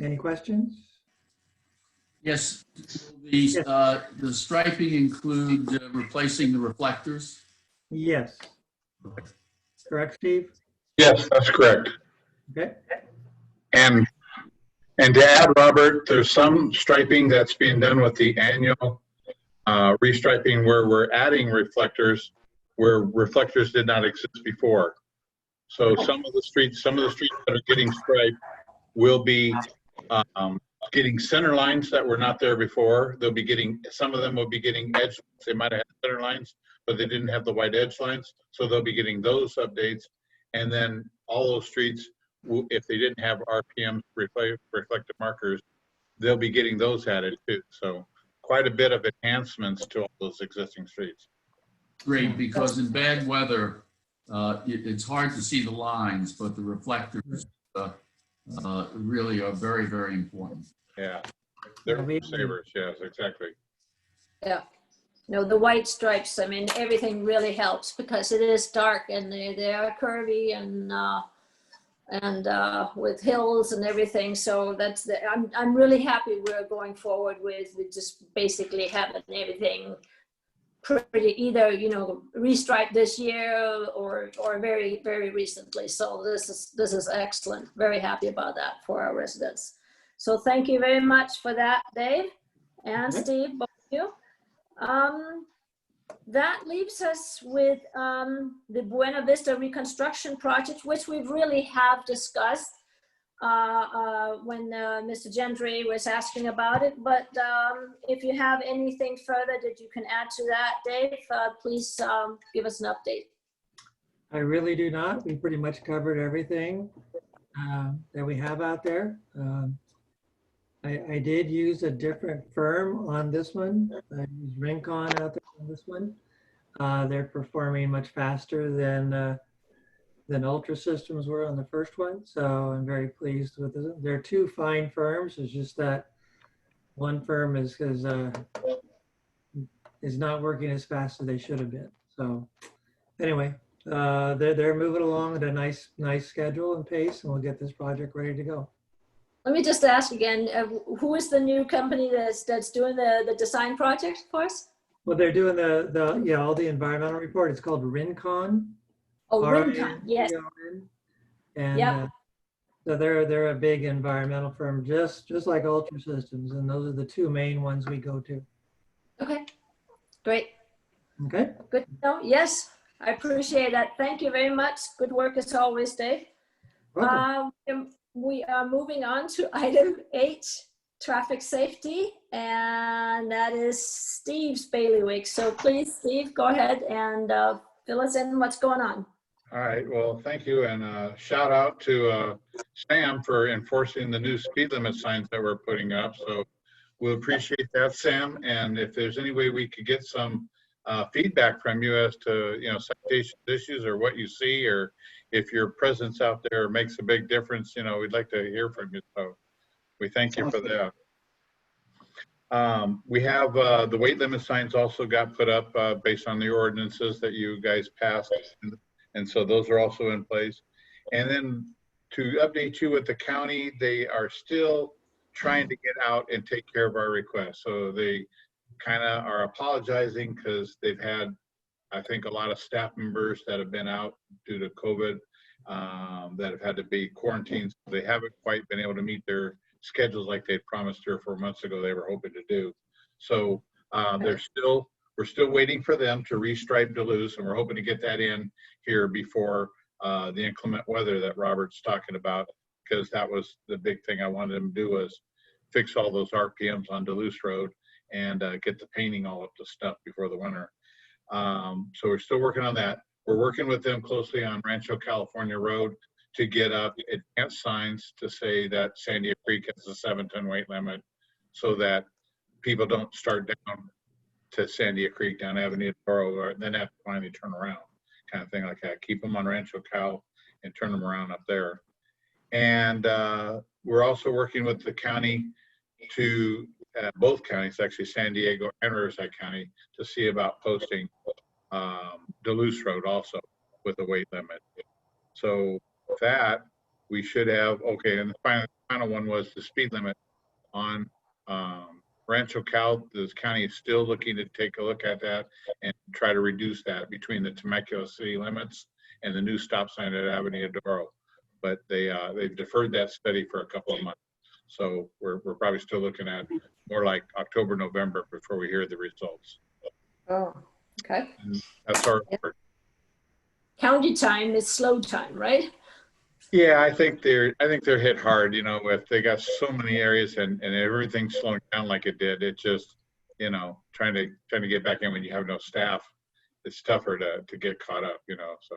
Any questions? Yes, the striping include replacing the reflectors? Yes. Correct, Steve? Yes, that's correct. Okay. And to add, Robert, there's some striping that's being done with the annual restriping where we're adding reflectors where reflectors did not exist before. So some of the streets that are getting striped will be getting center lines that were not there before. They'll be getting, some of them will be getting edge. They might have had center lines, but they didn't have the white edge lines. So they'll be getting those updates. And then all those streets, if they didn't have RPM reflective markers, they'll be getting those added too. So quite a bit of enhancements to all those existing streets. Great, because in bad weather, it's hard to see the lines, but the reflectors really are very, very important. Yeah, they're savers. Yes, exactly. Yeah. No, the white stripes, I mean, everything really helps because it is dark and they are curvy and with hills and everything. So that's I'm really happy we're going forward with just basically having everything pretty either, you know, restriped this year or very, very recently. So this is excellent. Very happy about that for our residents. So thank you very much for that, Dave and Steve, both of you. That leaves us with the Buena Vista reconstruction project, which we really have discussed when Mr. Gentry was asking about it. But if you have anything further that you can add to that, Dave, please give us an update. I really do not. We pretty much covered everything that we have out there. I did use a different firm on this one. I used Rincon out there on this one. They're performing much faster than Ultra Systems were on the first one. So I'm very pleased with it. They're two fine firms. It's just that one firm is not working as fast as they should have been. So anyway, they're moving along at a nice schedule and pace, and we'll get this project ready to go. Let me just ask again, who is the new company that's doing the design project for us? Well, they're doing all the environmental report. It's called Rincon. Oh, Rincon, yes. And so they're a big environmental firm, just like Ultra Systems, and those are the two main ones we go to. Okay, great. Okay. Good to know. Yes, I appreciate that. Thank you very much. Good work as always, Dave. We are moving on to item 8, traffic safety, and that is Steve's bailiwick. So please, Steve, go ahead and fill us in what's going on. All right, well, thank you, and shout out to Sam for enforcing the new speed limit signs that we're putting up. So we'll appreciate that, Sam. And if there's any way we could get some feedback from you as to, citation issues or what you see, or if your presence out there makes a big difference, we'd like to hear from you. So we thank you for that. We have the weight limit signs also got put up based on the ordinances that you guys passed. And so those are also in place. And then to update you with the county, they are still trying to get out and take care of our requests. So they kind of are apologizing because they've had, I think, a lot of staff members that have been out due to COVID that have had to be quarantined. So they haven't quite been able to meet their schedules like they promised 3 or 4 months ago they were hoping to do. So we're still waiting for them to restripe Duluth, and we're hoping to get that in here before the inclement weather that Robert's talking about, because that was the big thing I wanted them to do, was fix all those RPMs on Duluth Road and get the painting all up to snuff before the winter. So we're still working on that. We're working with them closely on Rancho California Road to get up advanced signs to say that Sandia Creek has a 7-ton weight limit, so that people don't start down to Sandia Creek down Avenida Toro, or then have to finally turn around, kind of thing like that. Keep them on Rancho Cal and turn them around up there. And we're also working with the county to, both counties, actually San Diego and Riverside County, to see about posting Duluth Road also with a weight limit. So that we should have, okay, and the final one was the speed limit on Rancho Cal. The county is still looking to take a look at that and try to reduce that between the Temecula city limits and the new stop sign at Avenida Doro. But they've deferred that study for a couple of months. So we're probably still looking at more like October, November before we hear the results. Oh, okay. And that's our report. County time is slow time, right? Yeah, I think they're hit hard, if they got so many areas and everything's slowing down like it did. It just, trying to get back in when you have no staff, it's tougher to get caught up, so.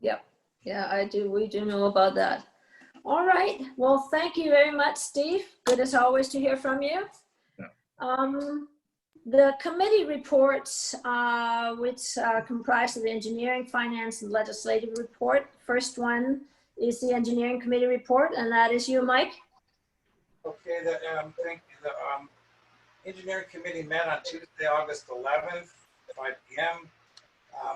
Yep. Yeah, we do know about that. All right. Well, thank you very much, Steve. Good as always to hear from you. Yeah. The committee reports, which comprise of the engineering, finance, and legislative report. First one is the engineering committee report, and that is you, Mike. Okay, thank you. The engineering committee met on Tuesday, August 11th, 5 p.m.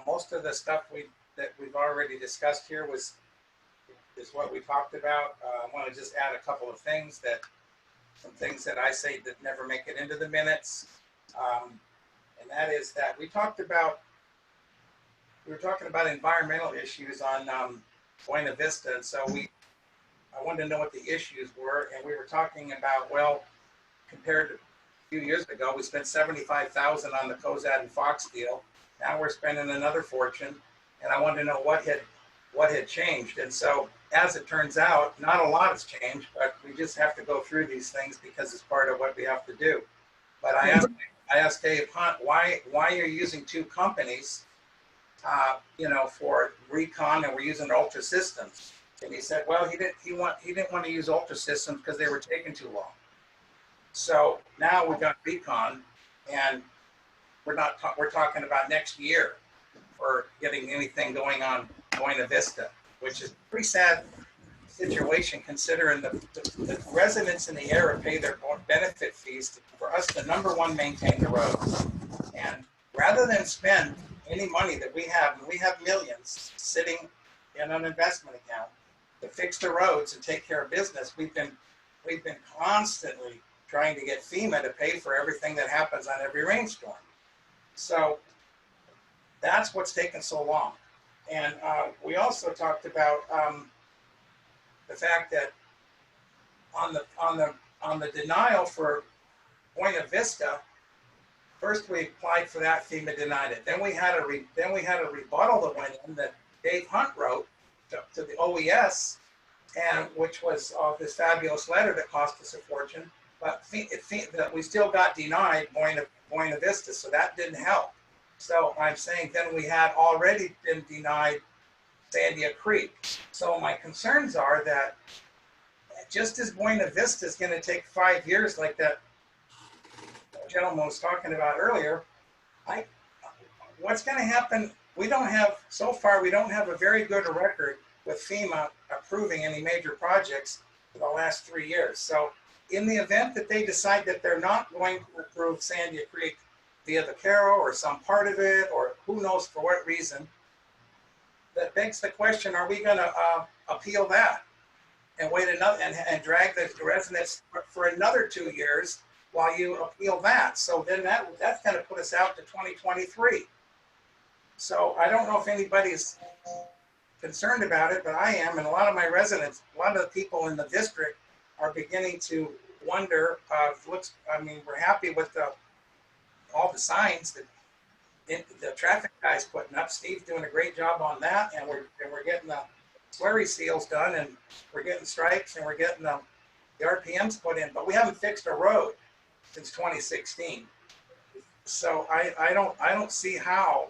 Most of the stuff that we've already discussed here is what we talked about. I want to just add a couple of things, some things that I say that never make it into the minutes. And that is that we were talking about environmental issues on Buena Vista, and so I wanted to know what the issues were, and we were talking about, well, compared to a few years ago, we spent $75,000 on the Cozad and Fox deal. Now we're spending another fortune, and I wanted to know what had changed. And so, as it turns out, not a lot has changed, but we just have to go through these things because it's part of what we have to do. But I asked Dave Hunt, why you're using 2 companies, for recon, and we're using Ultra Systems. And he said, well, he didn't want to use Ultra Systems because they were taking too long. So now we've got recon, and we're talking about next year for getting anything going on Buena Vista, which is a pretty sad situation considering the residents in the area pay their own benefit fees for us to, number one, maintain the roads. And rather than spend any money that we have, and we have millions sitting in an investment account to fix the roads and take care of business, we've been constantly trying to get FEMA to pay for everything that happens on every rainstorm. So that's what's taken so long. And we also talked about the fact that on the denial for Buena Vista, first we applied for that, FEMA denied it. Then we had a rebuttal that went in that Dave Hunt wrote to the OES, and which was this fabulous letter that cost us a fortune. But we still got denied Buena Vista, so that didn't help. So I'm saying then we had already been denied Sandia Creek. So my concerns are that just as Buena Vista is going to take 5 years like that gentleman was talking about earlier, what's going to happen? We don't have, so far, we don't have a very good record with FEMA approving any major projects for the last 3 years. So in the event that they decide that they're not going to approve Sandia Creek via Vaquero or some part of it, or who knows for what reason, that begs the question, are we going to appeal that and wait another and drag the residents for another 2 years while you appeal that? So then that's going to put us out to 2023. So I don't know if anybody's concerned about it, but I am, and a lot of my residents, a lot of the people in the district are beginning to wonder. I mean, we're happy with all the signs that the traffic guy's putting up. Steve's doing a great job on that, and we're getting the slurry seals done, and we're getting stripes, and we're getting the RPMs put in, but we haven't fixed a road since 2016. So I don't see how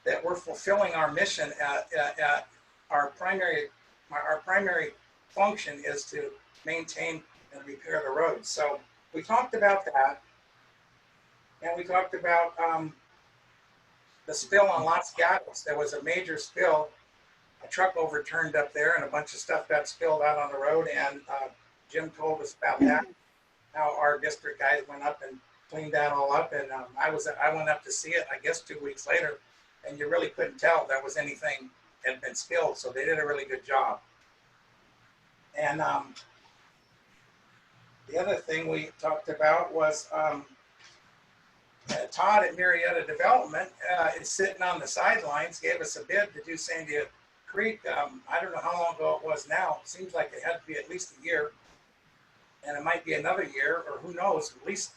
that we're fulfilling our mission at our primary function is to maintain and repair the roads. So we talked about that, and we talked about the spill on Los Gatos. There was a major spill. A truck overturned up there, and a bunch of stuff got spilled out on the road. And Jim told us about that. How our district guys went up and cleaned that all up. And I went up to see it, I guess 2 weeks later, and you really couldn't tell there was anything had been spilled. So they did a really good job. And the other thing we talked about was Todd at Marietta Development is sitting on the sidelines, gave us a bid to do Sandia Creek. I don't know how long ago it was now. It seems like it had to be at least a year, and it might be another year, or who knows. At least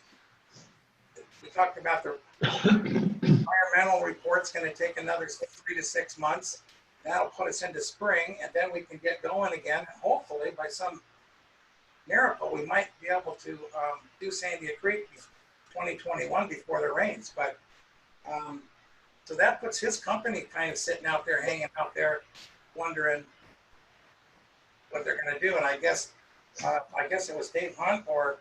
we talked about the environmental report's going to take another 3 to 6 months. That'll put us into spring, and then we can get going again. And hopefully, by some miracle, we might be able to do Sandia Creek 2021 before the rains. But so that puts his company kind of sitting out there, hanging out there, wondering what they're going to do. And I guess it was Dave Hunt or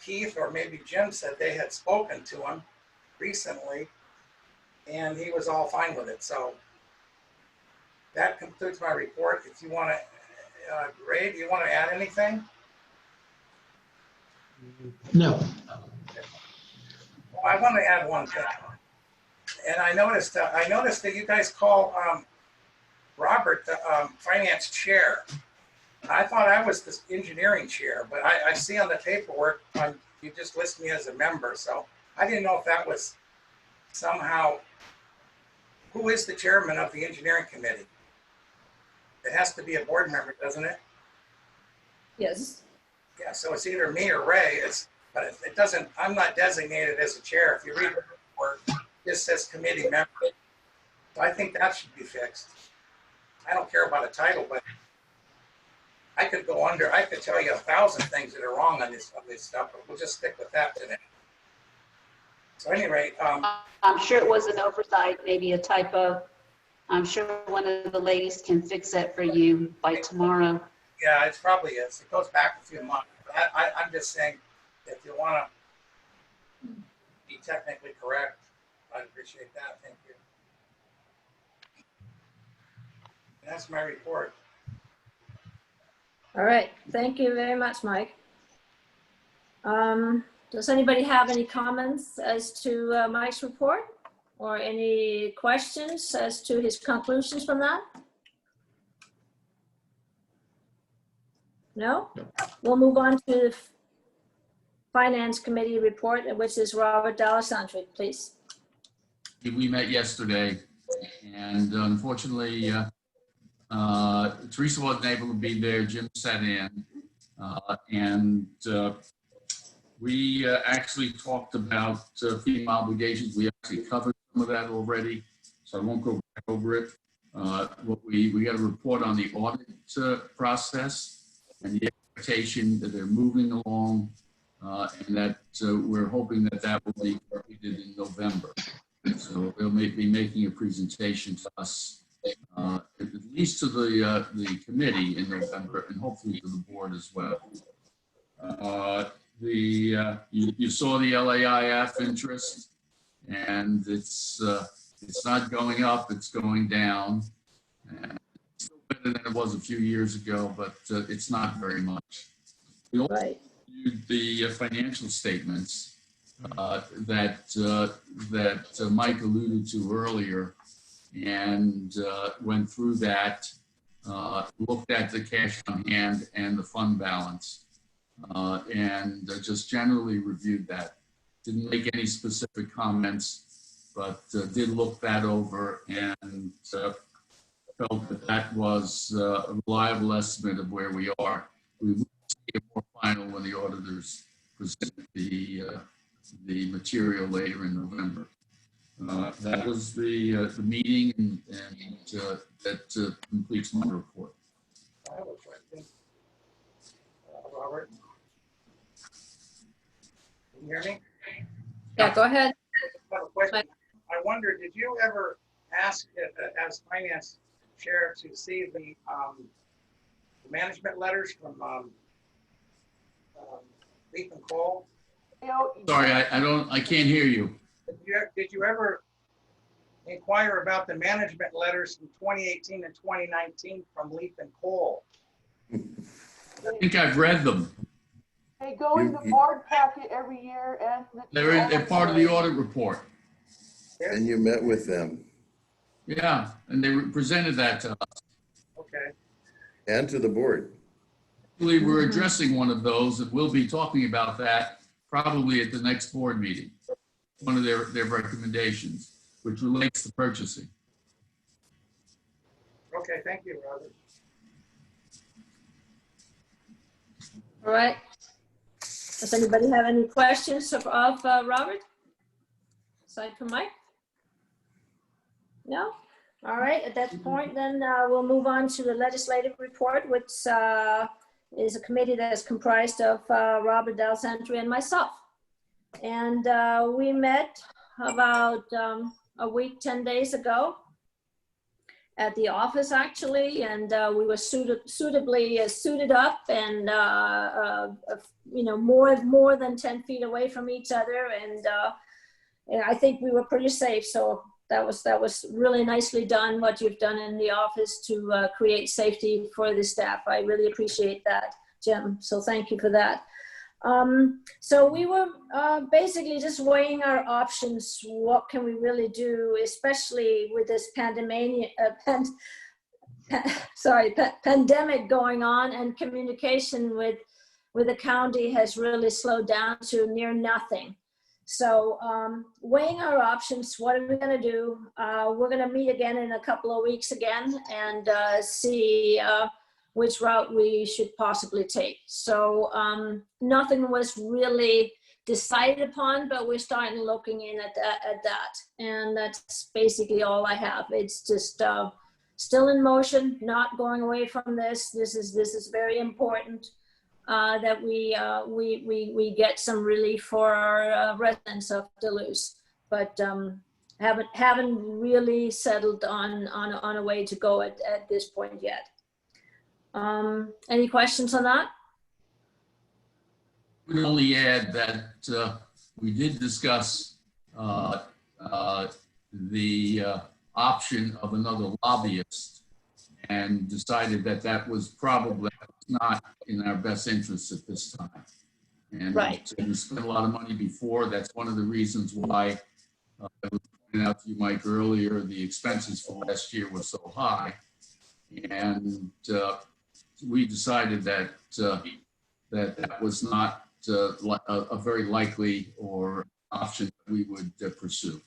Keith or maybe Jim said they had spoken to him recently, and he was all fine with it. So that concludes my report. If you want to, Ray, do you want to add anything? No. Well, I want to add one thing. And I noticed that you guys call Robert the finance chair. I thought I was the engineering chair, but I see on the paperwork you just list me as a member. So I didn't know if that was somehow, who is the chairman of the engineering committee? It has to be a board member, doesn't it? Yes. Yeah, so it's either me or Ray. But it doesn't, I'm not designated as a chair. If you read the report, it just says committee member. So I think that should be fixed. I don't care about a title, but I could tell you 1,000 things that are wrong on this stuff, but we'll just stick with that today. So at any rate, I'm sure it was an oversight, maybe a typo. I'm sure one of the ladies can fix that for you by tomorrow. Yeah, it probably is. It goes back a few months. But I'm just saying, if you want to be technically correct, I'd appreciate that. Thank you. And that's my report. All right. Thank you very much, Mike. Does anybody have any comments as to Mike's report or any questions as to his conclusions from that? No? We'll move on to the Finance Committee report, which is Robert D'Alessandro, please. We met yesterday, and unfortunately, Teresa wasn't able to be there. Jim sat in, and we actually talked about FEMA obligations. We actually covered some of that already, so I won't go back over it. We got a report on the audit process and the expectation that they're moving along, and that we're hoping that that will be completed in November. So they'll be making a presentation to us, at least to the committee in November, and hopefully to the board as well. The you saw the LAIF interest, and it's not going up, it's going down. And it's still better than it was a few years ago, but it's not very much. We also reviewed the financial statements that Mike alluded to earlier, and went through that, looked at the cash on hand and the fund balance, and just generally reviewed that. Didn't make any specific comments, but did look that over and felt that that was a reliable estimate of where we are. We will see it more final when the auditors present the material later in November. That was the meeting, and that completes my report. I have a question. Robert? Can you hear me? Yeah, go ahead. I have a question. I wonder, did you ever ask, as finance chair, to see the management letters from Leaf and Cole? Sorry, I can't hear you. Did you ever inquire about the management letters from 2018 and 2019 from Leaf and Cole? I think I've read them. They go in the board packet every year, and They're part of the audit report. And you met with them. Yeah, and they presented that to us. Okay. And to the board. Actually, we're addressing one of those, and we'll be talking about that probably at the next board meeting. One of their recommendations, which relates to purchasing. Okay, thank you, Robert. All right. Does anybody have any questions of Robert? Aside from Mike? No? All right, at that point, then we'll move on to the legislative report, which is a committee that is comprised of Robert Dalsantry and myself. And we met about a week, 10 days ago at the office, actually, and we were suitably suited up and, you know, more than 10 feet away from each other. And I think we were pretty safe. So that was really nicely done, what you've done in the office to create safety for the staff. I really appreciate that, Jim. So thank you for that. So we were basically just weighing our options. What can we really do, especially with this pandemic going on, and communication with the county has really slowed down to near nothing. So weighing our options, what are we going to do? We're going to meet again in a couple of weeks again and see which route we should possibly take. So nothing was really decided upon, but we're starting looking in at that. And that's basically all I have. It's just still in motion, not going away from this. This is very important that we get some relief for our residents of Duluth, but haven't really settled on a way to go at this point yet. Any questions on that? I would only add that we did discuss the option of another lobbyist, and decided that that was probably not in our best interest at this time. And right. We spent a lot of money before. That's one of the reasons why I was pointing out to you, Mike, earlier, the expenses for last year were so high. And we decided that that was not a very likely or option that we would pursue.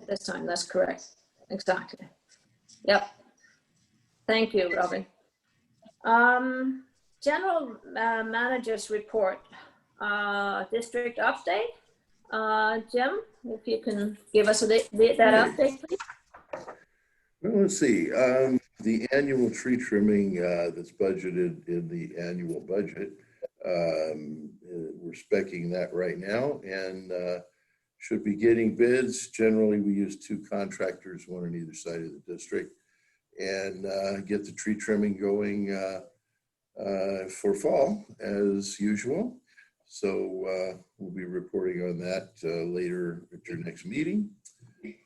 At this time, that's correct. Exactly. Yep. Thank you, Robin. General Manager's report, district update. Jim, if you can give us that update, please. Well, let's see. The annual tree trimming that's budgeted in the annual budget, we're speccing that right now, and should be getting bids. Generally, we use 2 contractors, one on either side of the district, and get the tree trimming going for fall as usual. So we'll be reporting on that later at your next meeting.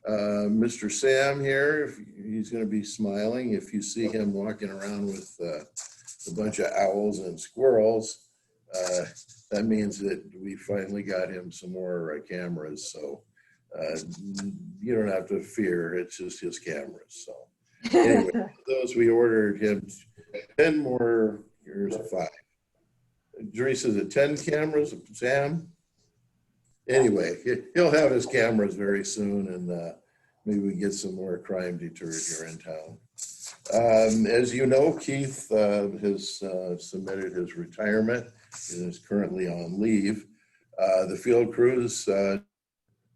Mr. Sam here, he's going to be smiling. If you see him walking around with a bunch of owls and squirrels, that means that we finally got him some more cameras. So you don't have to fear. It's just his cameras. So anyway, those we ordered him 10 more. Here's 5. Teresa, is it 10 cameras, Sam? Anyway, he'll have his cameras very soon, and maybe we get some more crime deterred here in town. As you know, Keith has submitted his retirement and is currently on leave. The field crew is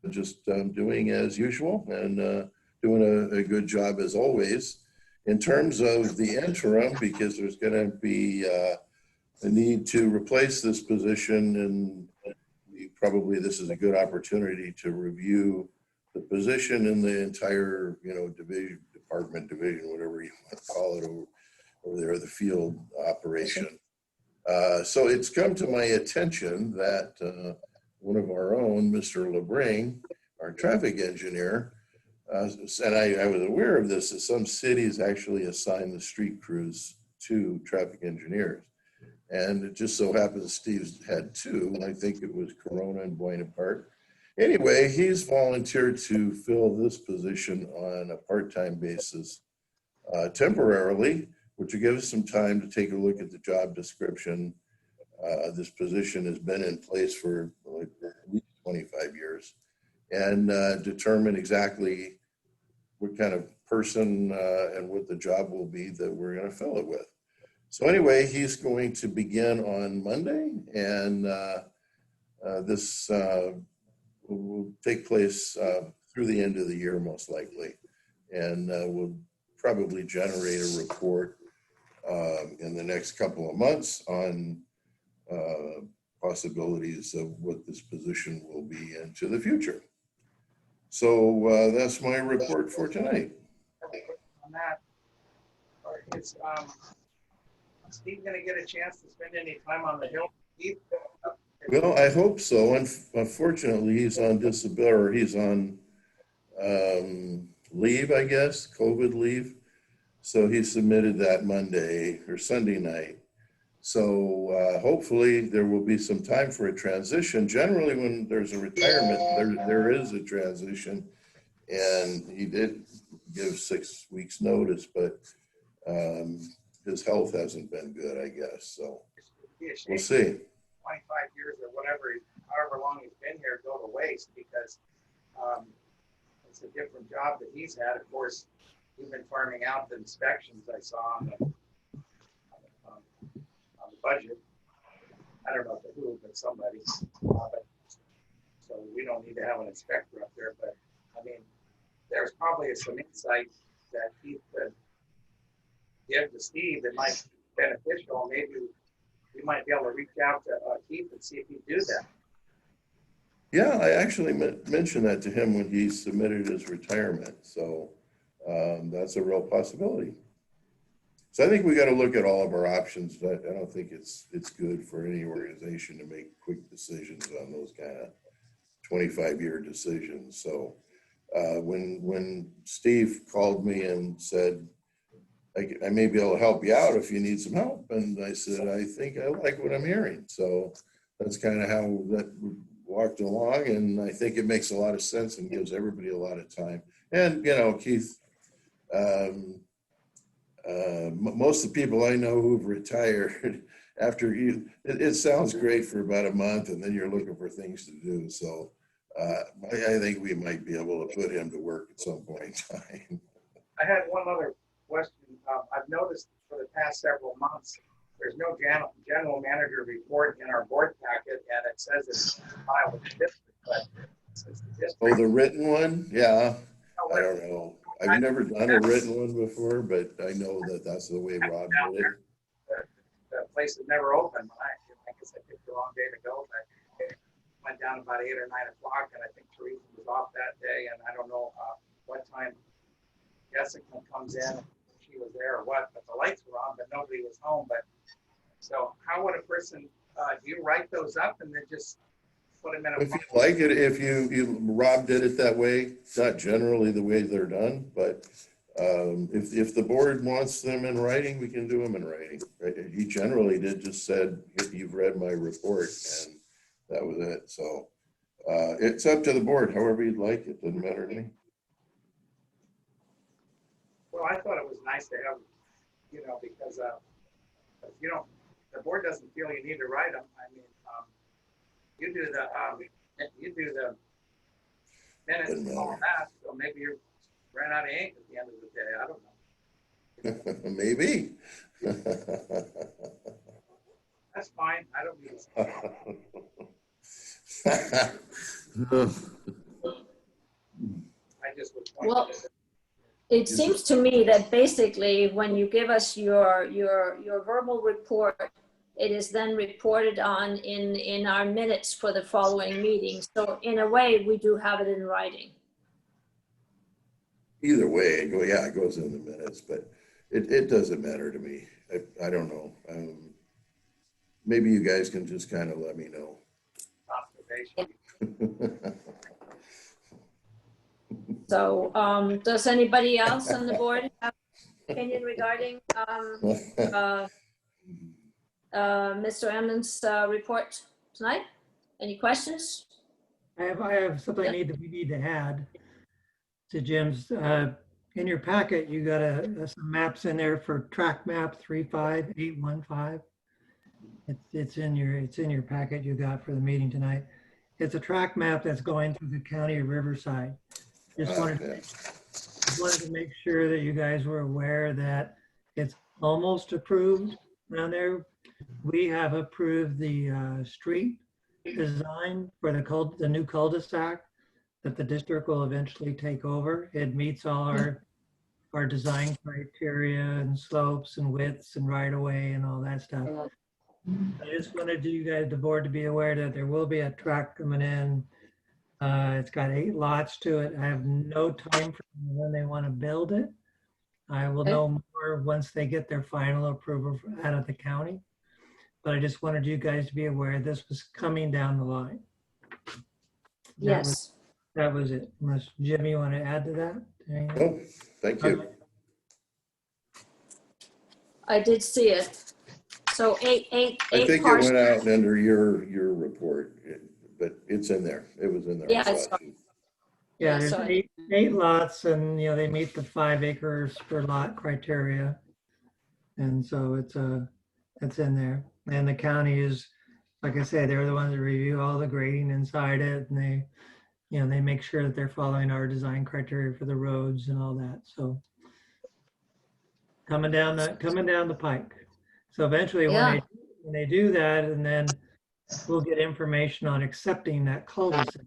just doing as usual and doing a good job as always. In terms of the interim, because there's going to be a need to replace this position, and probably this is a good opportunity to review the position in the entire, division, whatever you want to call it over there, the field operation. So it's come to my attention that one of our own, Mr. LeBring, our traffic engineer, and I was aware of this, that some cities actually assign the street crews to traffic engineers. And it just so happens Steve's had 2. I think it was Corona and Buena Park. Anyway, he's volunteered to fill this position on a part-time basis temporarily, which will give us some time to take a look at the job description. This position has been in place for at least 25 years, and determine exactly what kind of person and what the job will be that we're going to fill it with. So anyway, he's going to begin on Monday, and this will take place through the end of the year, most likely. And we'll probably generate a report in the next couple of months on possibilities of what this position will be into the future. So that's my report for tonight. On that, is Steve going to get a chance to spend any time on the Hill? Well, I hope so. Unfortunately, he's on disability, or he's on leave, I guess, COVID leave. So he submitted that Monday or Sunday night. So hopefully there will be some time for a transition. Generally, when there's a retirement, there is a transition. And he did give 6 weeks notice, but his health hasn't been good, I guess. So we'll see. 25 years or whatever, however long he's been here, go to waste, because it's a different job that he's had. Of course, he's been farming out the inspections I saw on the budget. I don't know who, but somebody. So we don't need to have an inspector up there, but I mean, there's probably some insight that he could give to Steve that might be beneficial. Maybe we might be able to reach out to Keith and see if he'd do that. Yeah, I actually mentioned that to him when he submitted his retirement. So that's a real possibility. So I think we got to look at all of our options. I don't think it's good for any organization to make quick decisions on those kind of 25-year decisions. So when Steve called me and said, I may be able to help you out if you need some help. And I said, I think I like what I'm hearing. So that's kind of how that walked along. And I think it makes a lot of sense and gives everybody a lot of time. And, Keith, most of the people I know who've retired after you, it sounds great for about a month, and then you're looking for things to do. So I think we might be able to put him to work at some point in time. I had one other question. I've noticed for the past several months, there's no general manager report in our board packet, and it says it's filed with the district, but since the district. Oh, the written one? Yeah. I don't know. I've never done a written one before, but I know that that's the way Rob did it. The place is never open. I guess I picked the wrong day to go, but it went down about 8 or 9 o'clock, and I think Teresa was off that day, and I don't know what time Jessica comes in, if she was there or what, but the lights were on, but nobody was home. But so how would a person Do you write those up and then just put them in a? If you like it, if Rob did it that way, it's not generally the way they're done, but if the board wants them in writing, we can do them in writing. Right? He generally just said, you've read my report, and that was it. So it's up to the board, however you'd like. It doesn't matter to me. Well, I thought it was nice to have, because the board doesn't feel you need to write them. I mean, you do the minutes and all that, so maybe you ran out of ink at the end of the day. I don't know. Maybe. That's fine. I don't need I just was Well, wondering. it seems to me that basically when you give us your verbal report, it is then reported on in our minutes for the following meeting. So in a way, we do have it in writing. Either way, it goes in the minutes, but it doesn't matter to me. I don't know. Maybe you guys can just kind of let me know. Observation. So does anybody else on the board have an opinion regarding Mr. Emmons' report tonight? Any questions? I have something we need to add to Jim's. In your packet, you got some maps in there for track map 35815. It's in your packet you got for the meeting tonight. It's a track map that's going through the county of Riverside. Just wanted to make sure that you guys were aware that it's almost approved down there. We have approved the street design for the new cul-de-sac that the district will eventually take over. It meets all our design criteria and slopes and widths and right of way and all that stuff. I just wanted the board to be aware that there will be a track coming in. It's got 8 lots to it. I have no time for when they want to build it. I will know more once they get their final approval out of the county. But I just wanted you guys to be aware this was coming down the line. Yes. That was it. Unless Jimmy, you want to add to that? No, thank you. Okay. I did see it. So eight I think it parcels. went out under your report, but it's in there. It was in there. Yeah, I saw it. Yeah, there's sorry. eight lots, and they meet the 5 acres per lot criteria, and so it's in there. And the county is, like I say, they're the ones that review all the grading inside it, and they make sure that they're following our design criteria for the roads and all that. So coming down the pike. So eventually, when they do that, and then we'll get information on accepting that cul-de-sac.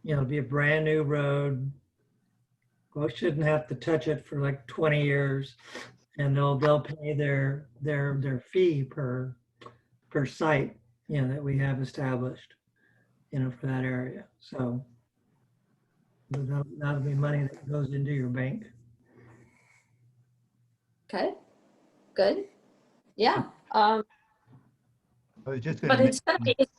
It'll be a brand new road. We shouldn't have to touch it for like 20 years, and they'll pay their fee per site, that we have established, for that area. So that'll be money that goes into your bank. Okay, good. Yeah. I was just But going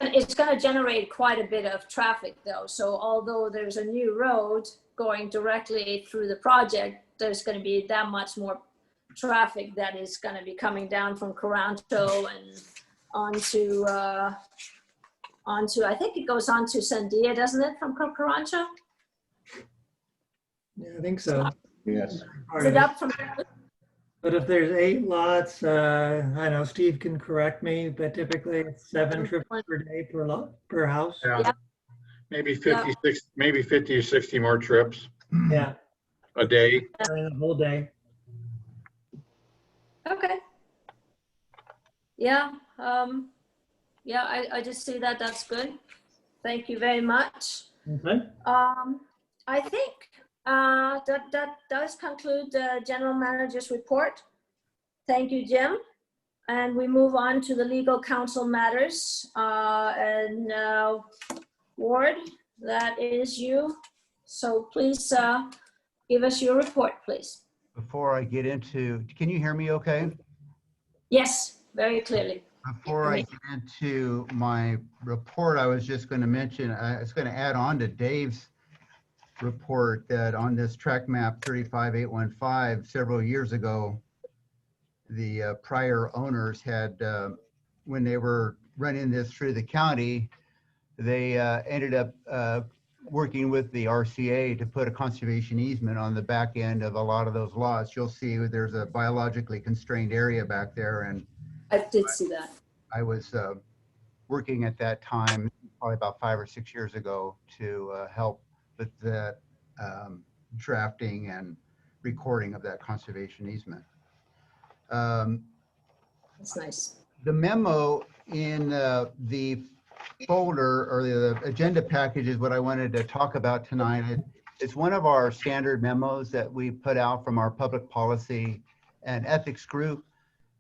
it's going to generate quite a bit of traffic though. So although there's a new road going directly through the project, there's going to be that much more traffic that is going to be coming down from Carancho and onto, I think it goes on to Sandia, doesn't it, from Carancho? Yeah, I think so. Yes. Is it up from? But if there's 8 lots, I know Steve can correct me, but typically it's 7 trips per day per house. Yeah. Maybe 56, maybe 50 or 60 more trips Yeah, a day. during the whole day. Okay. Yeah. Yeah, I just see that. That's good. Thank you very much. Okay. I think that does conclude the general manager's report. Thank you, Jim. And we move on to the legal counsel matters. And Ward, that is you. So please give us your report, please. before I get into, can you hear me okay? Yes, very clearly. Before I get into my report, I was just going to mention, I was going to add on to Dave's report that on this track map 35815, several years ago, the prior owners had, when they were running this through the county, they ended up working with the RCA to put a conservation easement on the back end of a lot of those lots. You'll see there's a biologically constrained area back there, and I did see that. I was working at that time, probably about 5 or 6 years ago, to help with the drafting and recording of that conservation easement. That's nice. The memo in the folder or the agenda package is what I wanted to talk about tonight. It's one of our standard memos that we put out from our public policy and ethics group.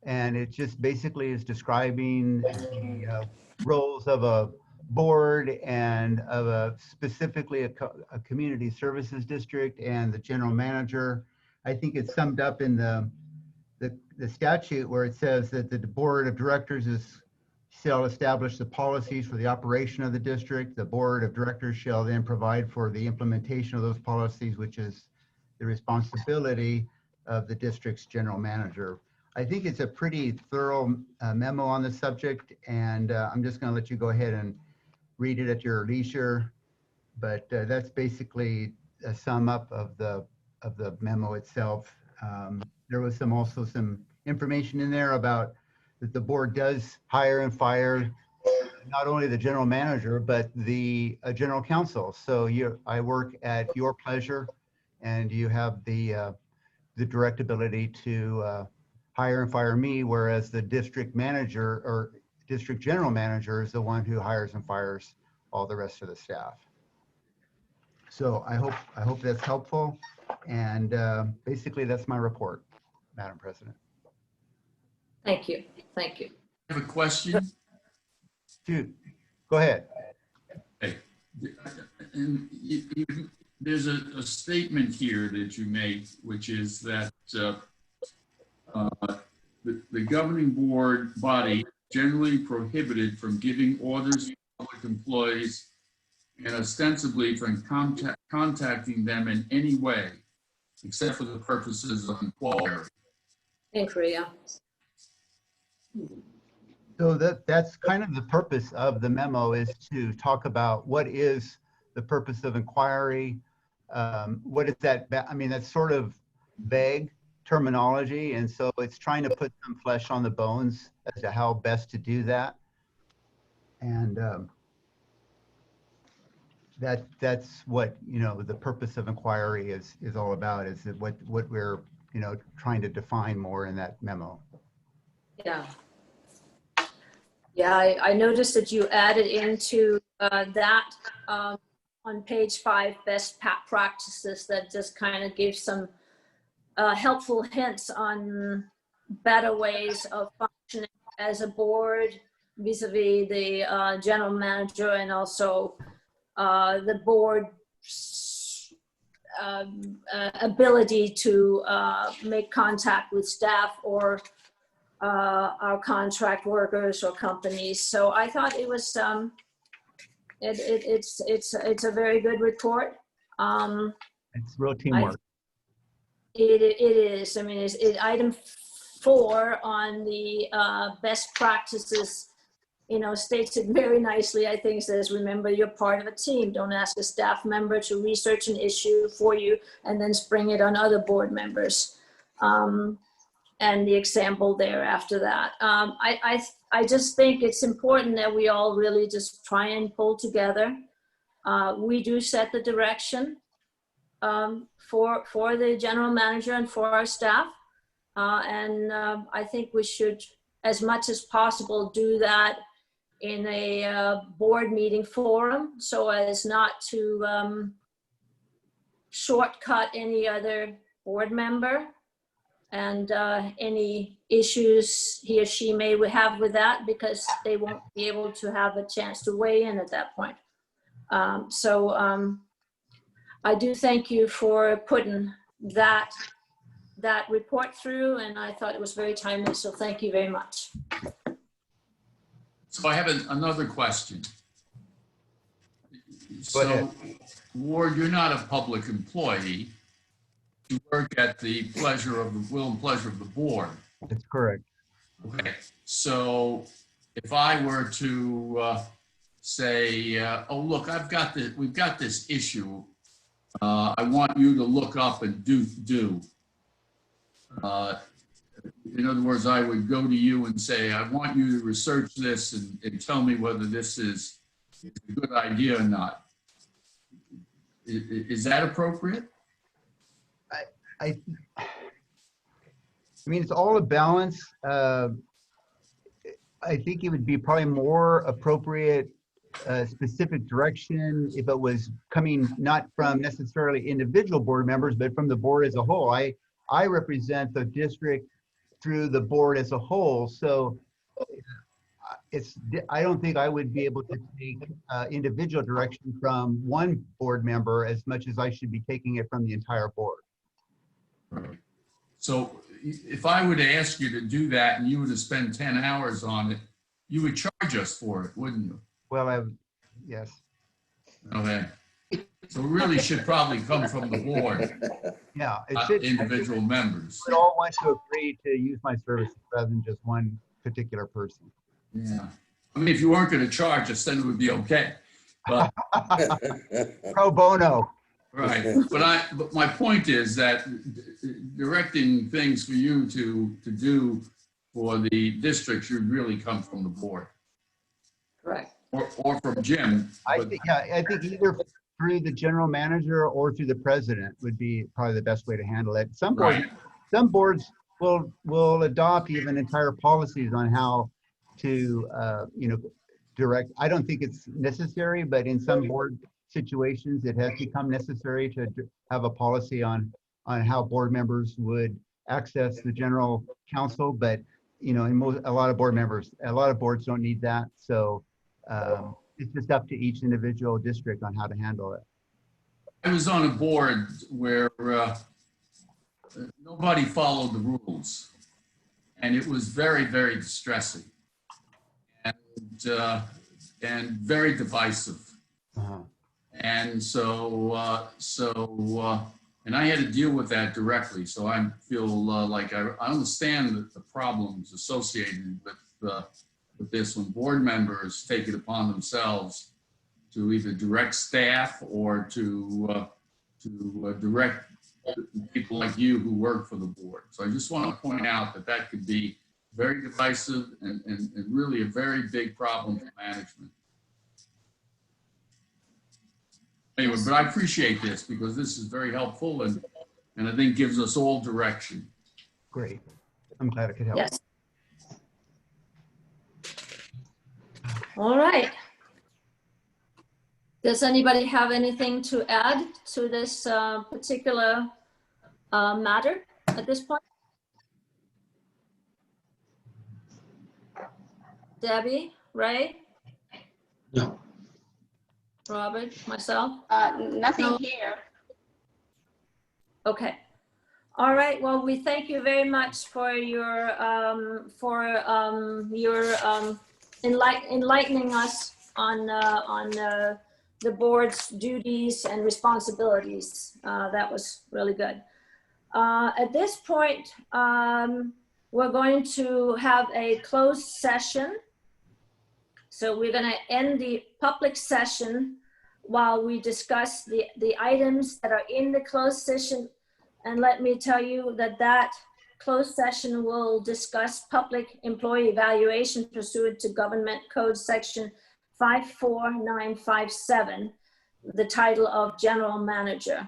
And it just basically is describing the roles of a board and of specifically a community services district and the general manager. I think it's summed up in the statute where it says that the board of directors shall establish the policies for the operation of the district. The board of directors shall then provide for the implementation of those policies, which is the responsibility of the district's general manager. I think it's a pretty thorough memo on the subject, and I'm just going to let you go ahead and read it at your leisure. But that's basically a sum up of the memo itself. There was also some information in there about that the board does hire and fire not only the general manager, but the general counsel. So I work at your pleasure, and you have the direct ability to hire and fire me, whereas the district manager or district general manager is the one who hires and fires all the rest of the staff. So I hope that's helpful. And basically that's my report, Madam President. Thank you. Thank you. I have a question. Dude, go ahead. Okay. And there's a statement here that you made, which is that the governing board body generally prohibited from giving orders to public employees and ostensibly from contacting them in any way, except for the purposes of inquiry. Inquiry, yeah. So that's kind of the purpose of the memo, is to talk about what is the purpose of inquiry. What is that? I mean, that's sort of vague terminology. And so it's trying to put some flesh on the bones as to how best to do that. And that's what, the purpose of inquiry is all about, is that what we're, trying to define more in that memo. Yeah. Yeah, I noticed that you added into that on page 5, best practices, that just kind of gives some helpful hints on better ways of functioning as a board vis-a-vis the general manager, and also the board's ability to make contact with staff or our contract workers or companies. So I thought it was it's a very good report. It's real teamwork. It is. I mean, it's item 4 on the best practices, states it very nicely. I think says, remember, you're part of a team. Don't ask a staff member to research an issue for you and then spring it on other board members. And the example there after that. I just think it's important that we all really just try and pull together. We do set the direction for the general manager and for our staff. And I think we should, as much as possible, do that in a board meeting forum, so as not to shortcut any other board member and any issues he or she may have with that, because they won't be able to have a chance to weigh in at that point. I do thank you for putting that report through, and I thought it was very timely, so thank you very much. So I have another question. Go ahead. So, Ward, you're not a public employee. You work at the pleasure of the will and pleasure of the board. That's correct. Okay. So if I were to say, oh, look, we've got this issue. I want you to look up and do. In other words, I would go to you and say, I want you to research this and tell me whether this is a good idea or not. Is that appropriate? I mean, it's all a balance. I think it would be probably more appropriate specific direction if it was coming not from necessarily individual board members, but from the board as a whole. I represent the district through the board as a whole. So I don't think I would be able to take individual direction from one board member as much as I should be taking it from the entire board. Right. So if I were to ask you to do that and you were to spend 10 hours on it, you would charge us for it, wouldn't you? Well, yes. Okay. So it really should probably come from the board, Yeah, it should. individual members. We all want to agree to use my services rather than just one particular person. Yeah. I mean, if you weren't going to charge us, then it would be okay. But Pro bono. right. But my point is that directing things for you to do for the district should really come from the board. Correct. Or from Jim. I think either through the general manager or through the president would be probably the best way to handle it. Some boards will adopt even entire policies on how to direct. I don't think it's necessary, but in some board situations, it has become necessary to have a policy on how board members would access the general counsel. But a lot of boards don't need that. So it's just up to each individual district on how to handle it. I was on a board where nobody followed the rules, and it was very, very distressing and very divisive. Uh-huh. And and I had to deal with that directly. So I feel like I understand the problems associated with this when board members take it upon themselves to either direct staff or to direct people like you who work for the board. So I just want to point out that could be very divisive and really a very big problem for management. Anyway, but I appreciate this because this is very helpful and I think gives us all direction. Great. I'm glad I could help. Yes. All right. Does anybody have anything to add to this particular matter at this point? Debbie, Ray? No. Robert, myself? Nothing No. here. Okay. All right. Well, we thank you very much for your enlightening us on the board's duties and responsibilities. That was really good. At this point, we're going to have a closed session. So we're going to end the public session while we discuss the items that are in the closed session. And let me tell you that closed session will discuss public employee evaluation pursuant to Government Code Section 54957, the title of General Manager.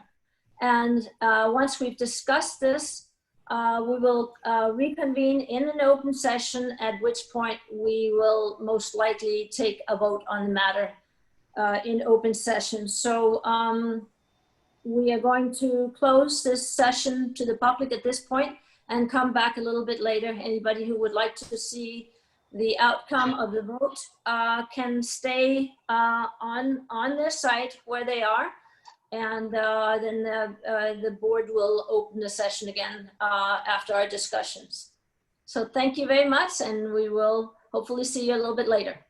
And once we've discussed this, we will reconvene in an open session, at which point we will most likely take a vote on the matter in open session. So we are going to close this session to the public at this point and come back a little bit later. Anybody who would like to see the outcome of the vote can stay on their site where they are. And then the board will open the session again after our discussions. So thank you very much, and we will hopefully see you a little bit later.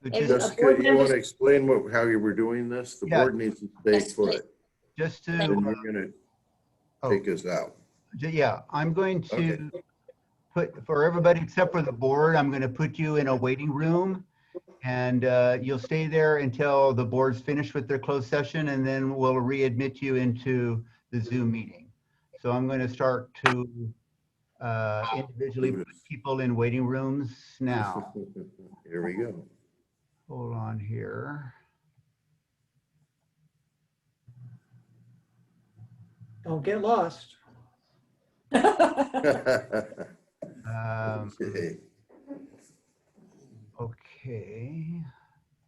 If Just- a Jessica, board you member- want to explain how you were doing this? The Yeah. board needs to stay Yes, please. put. just And to, you're going to take us out. yeah, I'm going Okay. to put, for everybody except for the board, I'm going to put you in a waiting room. And you'll stay there until the board's finished with their closed session, and then we'll readmit you into the Zoom meeting. So I'm going to start to individually put people in waiting rooms now. Here we go. Hold on here. Don't get lost. Okay. Okay.